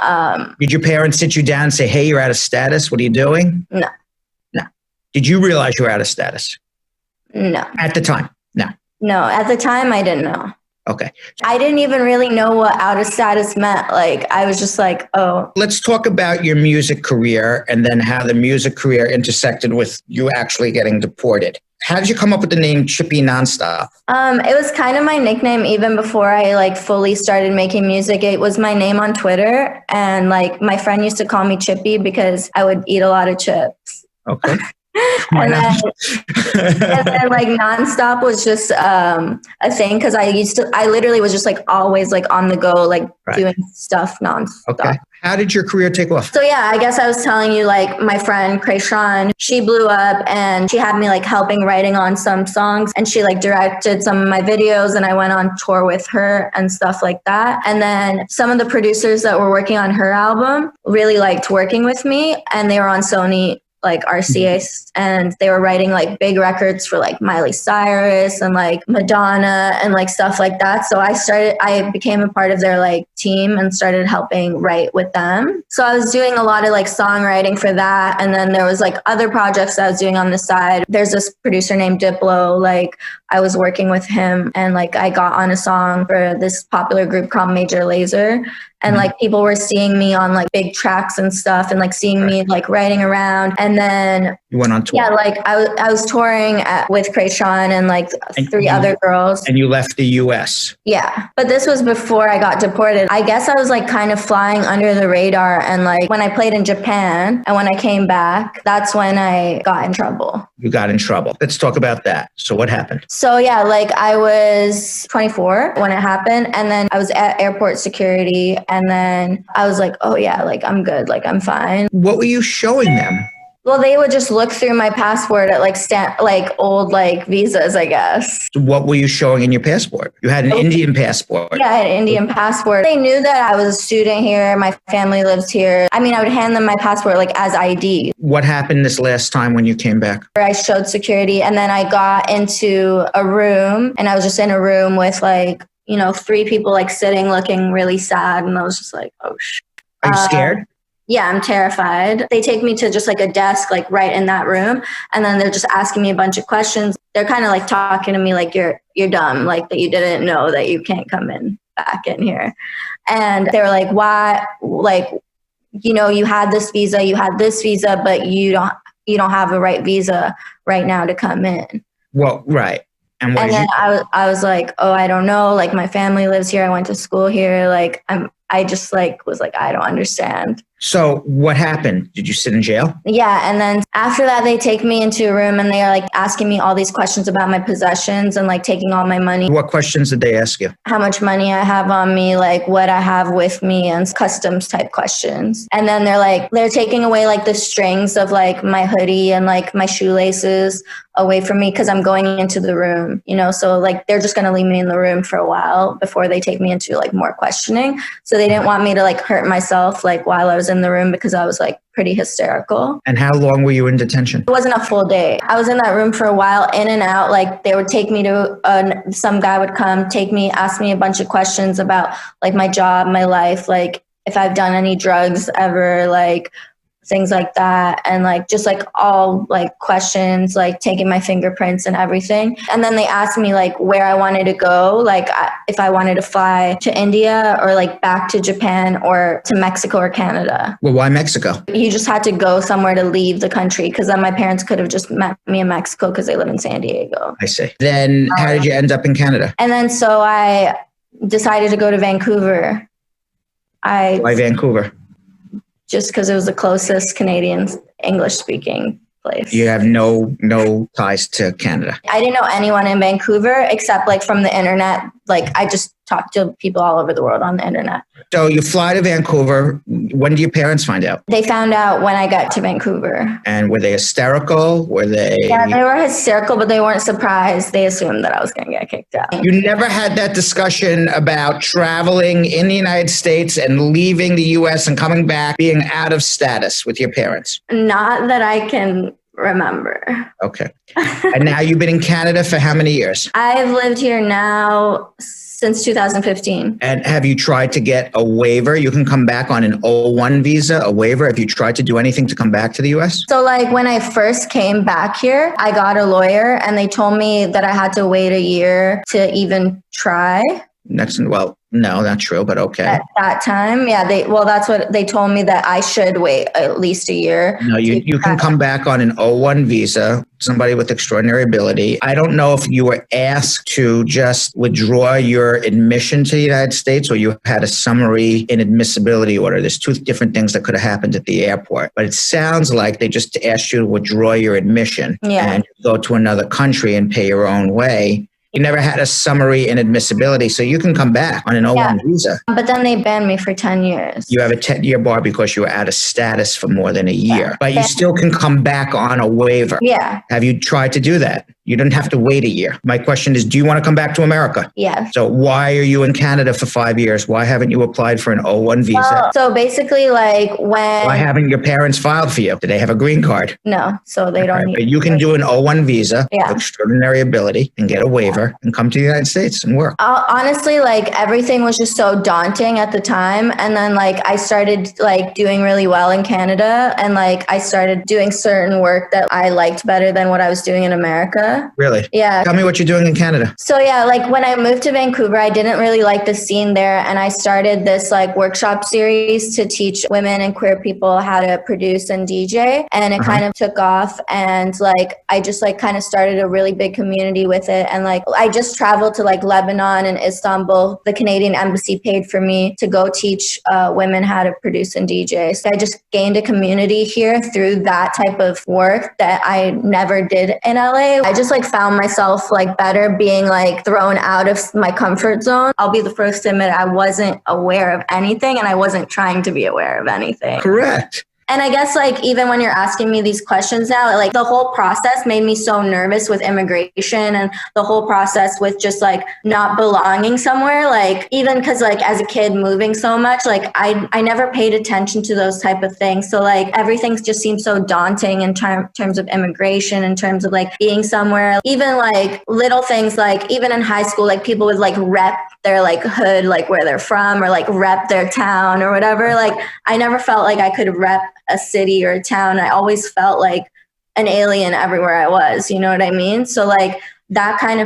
did your parents sit you down and say, hey, you're out of status? What are you doing? No. No. Did you realize you were out of status? No. At the time? No. No. At the time, I didn't know. Okay. I didn't even really know what out of status meant. Like, I was just like, oh. Let's talk about your music career and then how the music career intersected with you actually getting deported. How did you come up with the name Chippy Nonstop? It was kind of my nickname even before I like fully started making music. It was my name on Twitter. And like my friend used to call me Chippy because I would eat a lot of chips. Okay. and then like Nonstop was just a thing because I literally was just like always like on the go, like doing stuff nonstop. Okay. How did your career take off? So yeah, I guess I was telling you, like my friend Krayshawn, she blew up and she had me like helping writing on some songs, and she like directed some of my videos, and I went on tour with her and stuff like that. And then some of the producers that were working on her album really liked working with me, and they were on Sony like RCA, and they were writing like big records for like Miley Cyrus and like Madonna and like stuff like that. So I became a part of their like team and started helping write with them. So I was doing a lot of like songwriting for that. And then there was like other projects I was doing on the side. There's this producer named Diplo, like I was working with him, and like I got on a song for this popular group called Major Lazer. And like people were seeing me on like big tracks and stuff, and like seeing me like riding around. And then you went on tour. Yeah, like I was touring with Krayshawn and like three other girls. And you left the US. Yeah. But this was before I got deported. I guess I was like kind of flying under the radar. And like when I played in Japan and when I came back, that's when I got in trouble. You got in trouble. Let's talk about that. So what happened? So yeah, like I was 24 when it happened. And then I was at airport security. And then I was like, oh yeah, like I'm good. Like I'm fine. What were you showing them? Well, they would just look through my passport at like old like visas, I guess. What were you showing in your passport? You had an Indian passport. Yeah, I had an Indian passport. They knew that I was a student here. My family lives here. I mean, I would hand them my passport like as ID. What happened this last time when you came back? I showed security, and then I got into a room, and I was just in a room with like, you know, 3 people like sitting looking really sad. And I was just like, oh shit. Are you scared? Yeah, I'm terrified. They take me to just like a desk, like right in that room. And then they're just asking me a bunch of questions. They're kind of like talking to me like you're dumb, like that you didn't know that you can't come in back in here. And they were like, why, like, you know, you had this visa, but you you don't have the right visa right now to come in. Well, right. And what And did then you I was like, oh, I don't know. Like my family lives here. I went to school here. Like I just like was like, I don't understand. So what happened? Did you sit in jail? Yeah. And then after that, they take me into a room and they are like asking me all these questions about my possessions and like taking all my money. What questions did they ask you? How much money I have on me, like what I have with me, and customs type questions. And then they're taking away like the strings of like my hoodie and like my shoelaces away from me because I'm going into the room, you know? So like they're just going to leave me in the room for a while before they take me into like more questioning. So they didn't want me to like hurt myself like while I was in the room because I was like pretty hysterical. And how long were you in detention? It wasn't a full day. I was in that room for a while, in and out. Like they would take me to, some guy would come, take me, ask me a bunch of questions about like my job, my life, like if I've done any drugs ever, like things like that. And like, just like all like questions, like taking my fingerprints and everything. And then they asked me like where I wanted to go, like if I wanted to fly to India or like back to Japan or to Mexico or Canada. Well, why Mexico? You just had to go somewhere to leave the country because then my parents could have just met me in Mexico because they live in San Diego. I see. Then how did you end up in Canada? And then so I decided to go to Vancouver. Why Vancouver? Just because it was the closest Canadian English-speaking place. You have no ties to Canada. I didn't know anyone in Vancouver except like from the internet. Like I just talked to people all over the world on the internet. So you fly to Vancouver. When do your parents find out? They found out when I got to Vancouver. And were they hysterical? Were they? Yeah, they were hysterical, but they weren't surprised. They assumed that I was going to get kicked out. You never had that discussion about traveling in the United States and leaving the U.S. and coming back, being out of status with your parents? Not that I can remember. Okay. And now you've been in Canada for how many years? I've lived here now since 2015. And have you tried to get a waiver? You can come back on an O1 visa, a waiver. Have you tried to do anything to come back to the U.S.? So like when I first came back here, I got a lawyer and they told me that I had to wait a year to even try. Well, no, not true, but okay. At that time, yeah, that's what they told me, that I should wait at least a year. No, you can come back on an O1 visa, somebody with extraordinary ability. I don't know if you were asked to just withdraw your admission to the United States or you had a summary inadmissibility order. There's two different things that could have happened at the airport, but it sounds like they just asked you to withdraw your admission and go to another country and pay your own way. You never had a summary inadmissibility, so you can come back on an O1 visa. But then they banned me for 10 years. You have a 10-year bar because you were out of status for more than a year. But you still can come back on a waiver. Yeah. Have you tried to do that? You don't have to wait a year. My question is, do you want to come back to America? Yeah. So why are you in Canada for 5 years? Why haven't you applied for an O1 visa? Well, so basically, like when... Why haven't your parents filed for you? Do they have a green card? No, so they don't need... But you can do an O1 visa with extraordinary ability and get a waiver and come to the United States and work. Honestly, like everything was just so daunting at the time. And then like I started like doing really well in Canada and like I started doing certain work that I liked better than what I was doing in America. Really? Yeah. Tell me what you're doing in Canada. So yeah, like when I moved to Vancouver, I didn't really like the scene there. And I started this like workshop series to teach women and queer people how to produce and DJ. And it kind of took off. And like, I just like kind of started a really big community with it. And like, I just traveled to like Lebanon and Istanbul. The Canadian embassy paid for me to go teach women how to produce and DJ. So I just gained a community here through that type of work that I never did in LA. I just like found myself like better being like thrown out of my comfort zone. I'll be the first to admit I wasn't aware of anything and I wasn't trying to be aware of anything. Correct. And I guess like even when you're asking me these questions now, like the whole process made me so nervous with immigration and the whole process with just like not belonging somewhere. Like even because like as a kid moving so much, like I never paid attention to those type of things. So like everything just seemed so daunting in terms of immigration, in terms of like being somewhere. Even like little things like even in high school, like people would like rep their like hood, like where they're from, or like rep their town or whatever. Like I never felt like I could rep a city or a town. I always felt like an alien everywhere I was, you know what I mean? So like that kind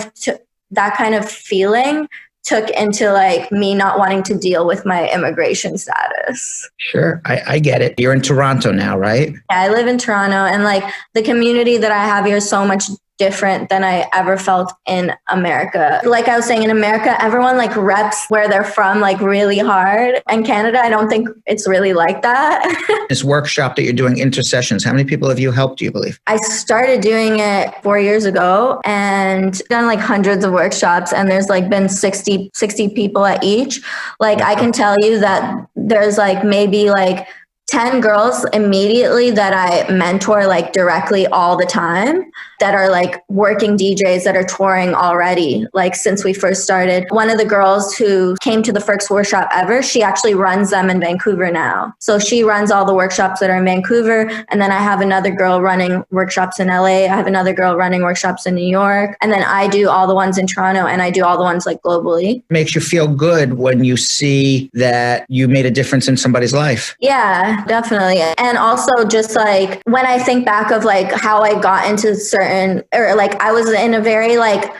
of feeling took into like me not wanting to deal with my immigration status. Sure, I get it. You're in Toronto now, right? Yeah, I live in Toronto, and like the community that I have here is so much different than I ever felt in America. Like I was saying, in America, everyone like reps where they're from like really hard. In Canada, I don't think it's really like that. This workshop that you're doing, Intercessions, how many people have you helped, do you believe? I started doing it 4 years ago and done like hundreds of workshops, and there's like been 60 people at each. Like I can tell you that there's like maybe like 10 girls immediately that I mentor like directly all the time that are like working DJs that are touring already, like since we first started. One of the girls who came to the first workshop ever, she actually runs them in Vancouver now. So she runs all the workshops that are in Vancouver. And then I have another girl running workshops in LA. I have another girl running workshops in New York. And then I do all the ones in Toronto, and I do all the ones like globally. Makes you feel good when you see that you made a difference in somebody's life. Yeah, definitely. And also just like when I think back of like how I got into certain, or like I was in a very like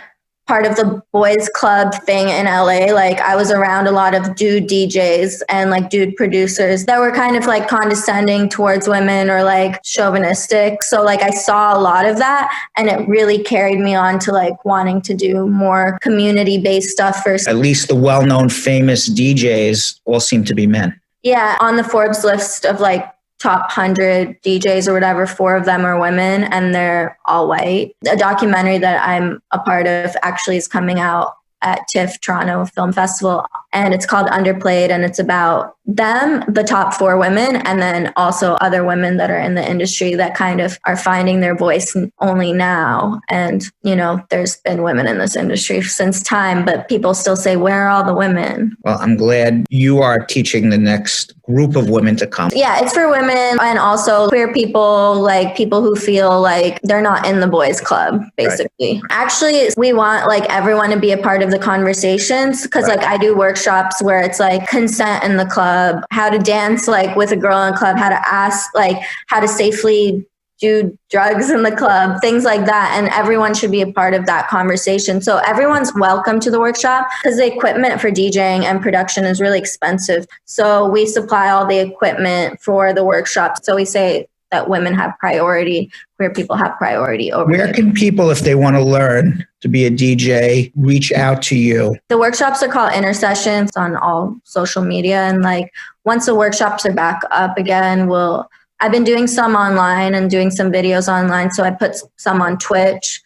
part of the boys club thing in LA. Like I was around a lot of dude DJs and like dude producers that were kind of like condescending towards women or like chauvinistic. So like I saw a lot of that, and it really carried me on to like wanting to do more community-based stuff first. At least the well-known famous DJs all seem to be men. Yeah, on the Forbes list of like top 100 DJs or whatever, 4 of them are women, and they're all white. A documentary that I'm a part of actually is coming out at TIFF Toronto Film Festival, and it's called Underplayed, and it's about them, the top 4 women, and then also other women that are in the industry that kind of are finding their voice only now. And, you know, there's been women in this industry since time, but people still say, where are all the women? Well, I'm glad you are teaching the next group of women to come. Yeah, it's for women and also queer people, like people who feel like they're not in the boys club, basically. Right. Actually, we want like everyone to be a part of the conversations, because like I do workshops where it's like consent in the club, how to dance like with a girl in a club, how to ask, like how to safely do drugs in the club, things like that. And everyone should be a part of that conversation. So everyone's welcome to the workshop, because the equipment for DJing and production is really expensive. So we supply all the equipment for the workshop. So we say that women have priority, queer people have priority over Where can people, if they want to learn to be a DJ, reach out to you? The workshops are called Intercessions on all social media. And like once the workshops are back up again, I've been doing some online and doing some videos online. So I put some on Twitch,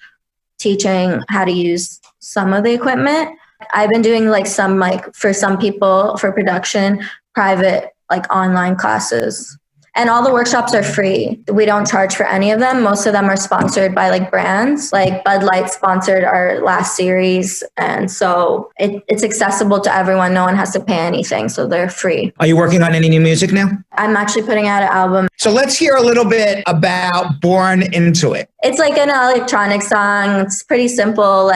teaching how to use some of the equipment. I've been doing like some, like for some people for production, private like online classes. And all the workshops are free. We don't charge for any of them. Most of them are sponsored by like brands, like Bud Light sponsored our last series. And so it's accessible to everyone. No one has to pay anything. So they're free. Are you working on any new music now? I'm actually putting out an album. So let's hear a little bit about Born Into It. It's like an electronic song. It's pretty simple.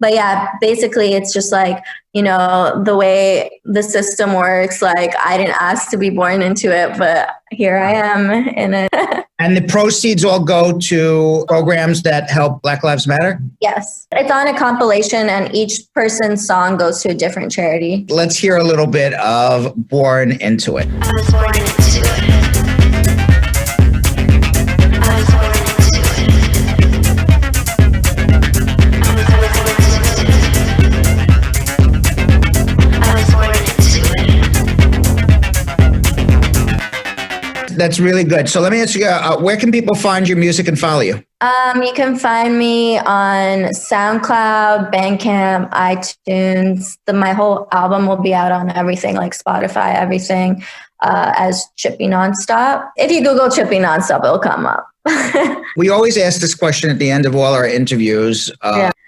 But yeah, basically it's just like, you know, the way the system works. Like I didn't ask to be born into it, but here I am in it. And the proceeds all go to programs that help Black Lives Matter? Yes. It's on a compilation, and each person's song goes to a different charity. Let's hear a little bit of Born Into It. I was born into it. That's really good. So let me ask you, where can people find your music and follow you? You can find me on SoundCloud, Bandcamp, iTunes. My whole album will be out on everything, like Spotify, everything, as Chippy Nonstop. If you Google Chippy Nonstop, it'll come up. We always ask this question at the end of all our interviews.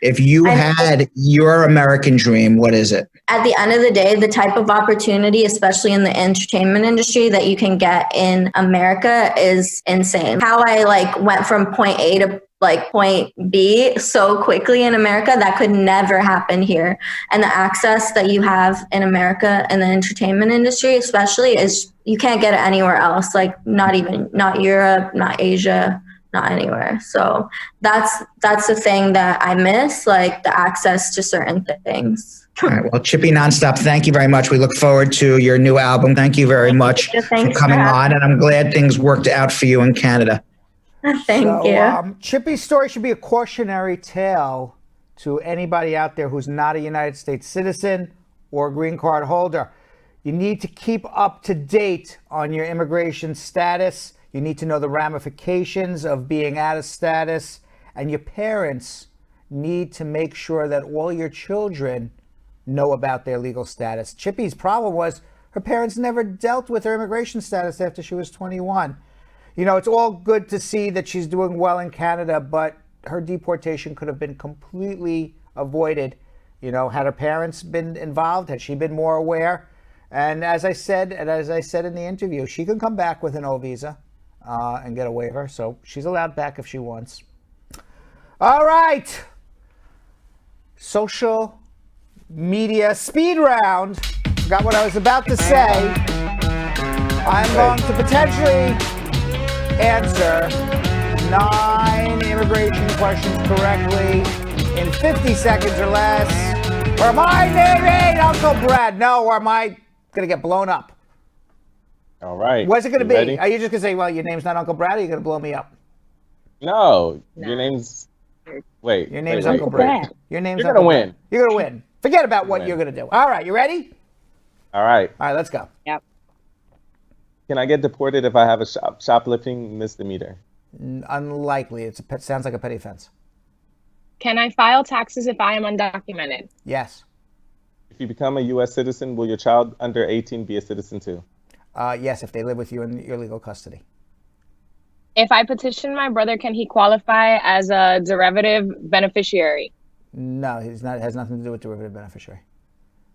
If you had your American dream, what is it? At the end of the day, the type of opportunity, especially in the entertainment industry, that you can get in America is insane. How I went from point A to point B so quickly in America, that could never happen here. And the access that you have in America in the entertainment industry, especially, is you can't get it anywhere else. Not Europe, not Asia, not anywhere. So that's the thing that I miss, the access to certain things. All right. Well, Chippy Nonstop, thank you very much. We look forward to your new album. Thank you very much for coming on, and I'm glad things worked out for you in Canada. Thank you. Chippy's story should be a cautionary tale to anybody out there who's not a United States citizen or green card holder. You need to keep up to date on your immigration status. You need to know the ramifications of being out of status, and your parents need to make sure that all your children know about their legal status. Chippy's problem was her parents never dealt with her immigration status after she was 21. You know, it's all good to see that she's doing well in Canada, but her deportation could have been completely avoided. You know, had her parents been involved, had she been more aware. And as I said in the interview, she can come back with an O visa and get a waiver. So she's allowed back if she wants. All right. Social media speed round. Forgot what I was about to say. I'm going to potentially answer 9 immigration questions correctly in 50 seconds or less. Or am I naming Uncle Brad? No, or am I going to get blown up? All right. What's it going to be? Ready? Are you just going to say, well, your name's not Uncle Brad, or are you going to blow me up? No, your name's... Wait. Your name's Uncle Brad. Your name's You're Uncle going to Brad. win. You're going to win. Forget about what you're going to do. All right, you ready? All right. All right, let's go. Yep. Can I get deported if I have a shoplifting misdemeanor? Unlikely. Sounds like a petty offense. Can I file taxes if I am undocumented? Yes. If you become a U.S. citizen, will your child under 18 be a citizen too? Yes, if they live with you in your legal custody. If I petition my brother, can he qualify as a derivative beneficiary? No, he's not. It has nothing to do with derivative beneficiary.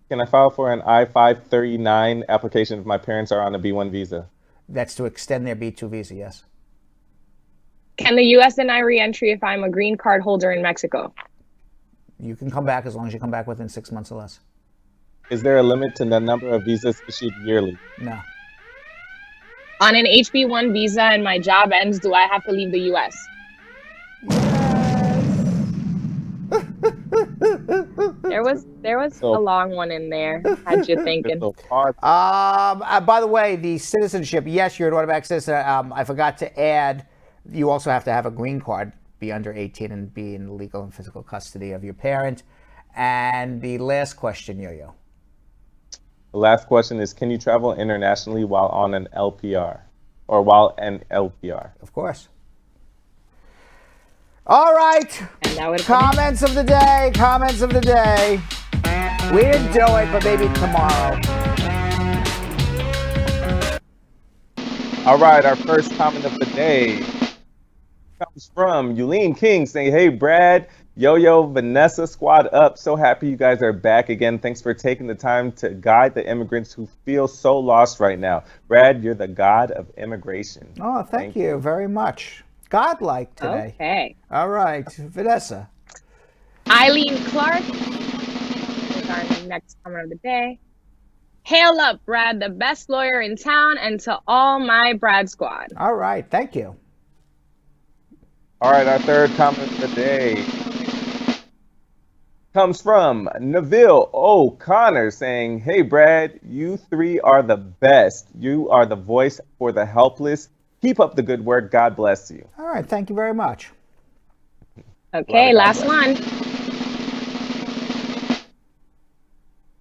Can I file for an I-539 application if my parents are on a B1 visa? That's to extend their B2 visa, yes. Can the U.S. deny re-entry if I'm a green card holder in Mexico? You can come back as long as you come back within 6 months or less. Is there a limit to the number of visas issued yearly? No. On an HB1 visa and my job ends, do I have to leave the U.S.? There was a long one in there. Had you thinking? By the way, the citizenship, yes, you're an automatic citizen. I forgot to add, you also have to have a green card, be under 18 and be in legal and physical custody of your parent. And the last question, Yo-Yo. The last question is, can you travel internationally while on an LPR or while an LPR? Of course. All right. Comments of the day. Comments of the day. We didn't do it, but maybe tomorrow. All right. Our first comment of the day comes from Yulene King saying, hey, Brad, Yo-Yo, Vanessa, squad up. So happy you guys are back again. Thanks for taking the time to guide the immigrants who feel so lost right now. Brad, you're the god of immigration. Oh, thank you very much. Godlike today. Okay. All right. Vanessa. Eileen Clark is our next comment of the day. Hail up, Brad, the best lawyer in town, and to all my Brad squad. All right. Thank you. All right. Our third comment of the day comes from Neville O'Connor saying, hey, Brad, you three are the best. You are the voice for the helpless. Keep up the good work. God bless you. All right. Thank you very much. Okay, last one.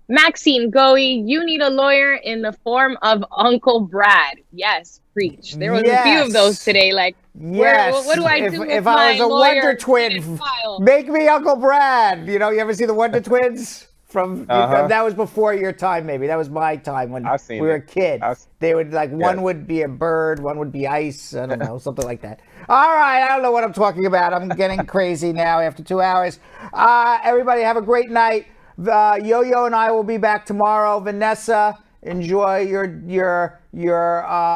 Maxine Goey, you need a lawyer in the form of Uncle Brad. Yes, preach. There was a few of those today. Like, yes. What do I do if I was a Wonder Twin, make me Uncle Brad. You know, you ever see the Wonder Twins? That was before your time, maybe. That was my time when we were a kid. They would one would be a bird, one would be ice. I don't know, something like that. All right, I don't know what I'm talking about. I'm getting crazy now after 2 hours. Everybody have a great night. Yo-Yo and I will be back tomorrow. Vanessa, enjoy your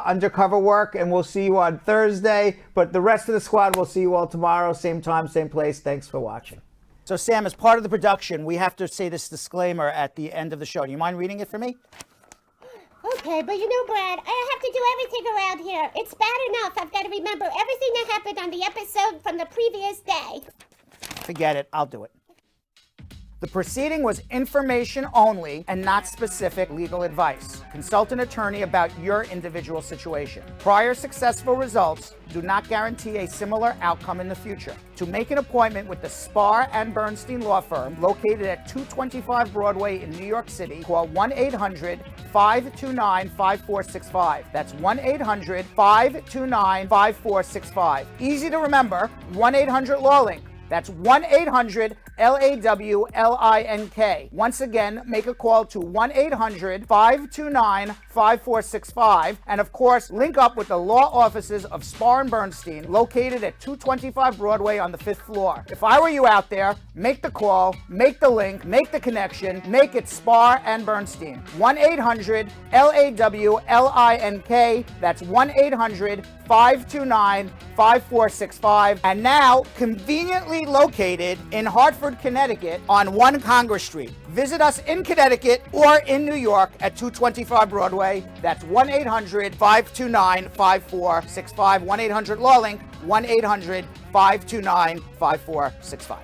undercover work, and we'll see you on Thursday. But the rest of the squad, we'll see you all tomorrow, same time, same place. Thanks for watching. So, Sam, as part of the production, we have to say this disclaimer at the end of the show. Do you mind reading it for me? Okay, but you know, Brad, I have to do everything around here. It's bad enough I've got to remember everything that happened on the episode from the previous day. Forget it. I'll do it. The proceeding was information only and not specific legal advice. Consult an attorney about your individual situation. Prior successful results do not guarantee a similar outcome in the future. To make an appointment with the Spar and Bernstein law firm located at 225 Broadway in New York City, call 1-800-529-5465. That's 1-800-529-5465. Easy to remember, 1-800-LAW-LINK. That's 1-800-LAWLINK. Once again, make a call to 1-800-529-5465. And of course, link up with the law offices of Spar and Bernstein, located at 225 Broadway on the 5th floor. If I were you out there, make the call, make the link, make the connection, make it Spar and Bernstein. 1-800-LAWLINK. That's 1-800-529-5465. And now, conveniently located in Hartford, Connecticut on 1 Congress Street. Visit us in Connecticut or in New York at 225 Broadway. That's 1-800-529-5465. 1-800-LAW-LINK. 1-800-529-5465.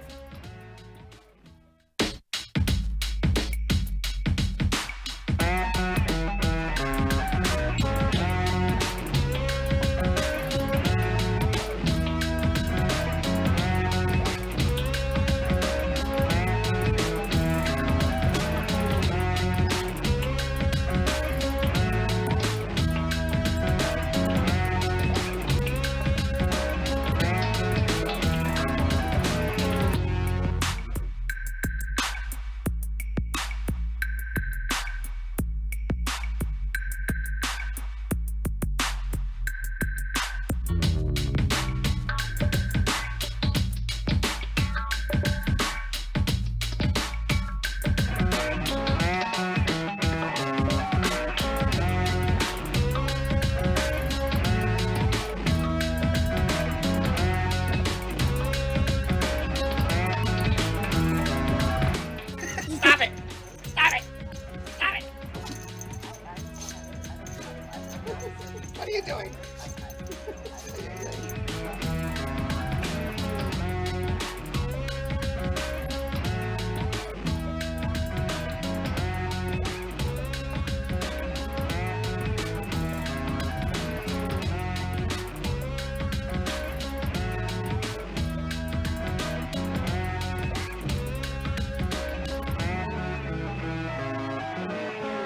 What are you doing?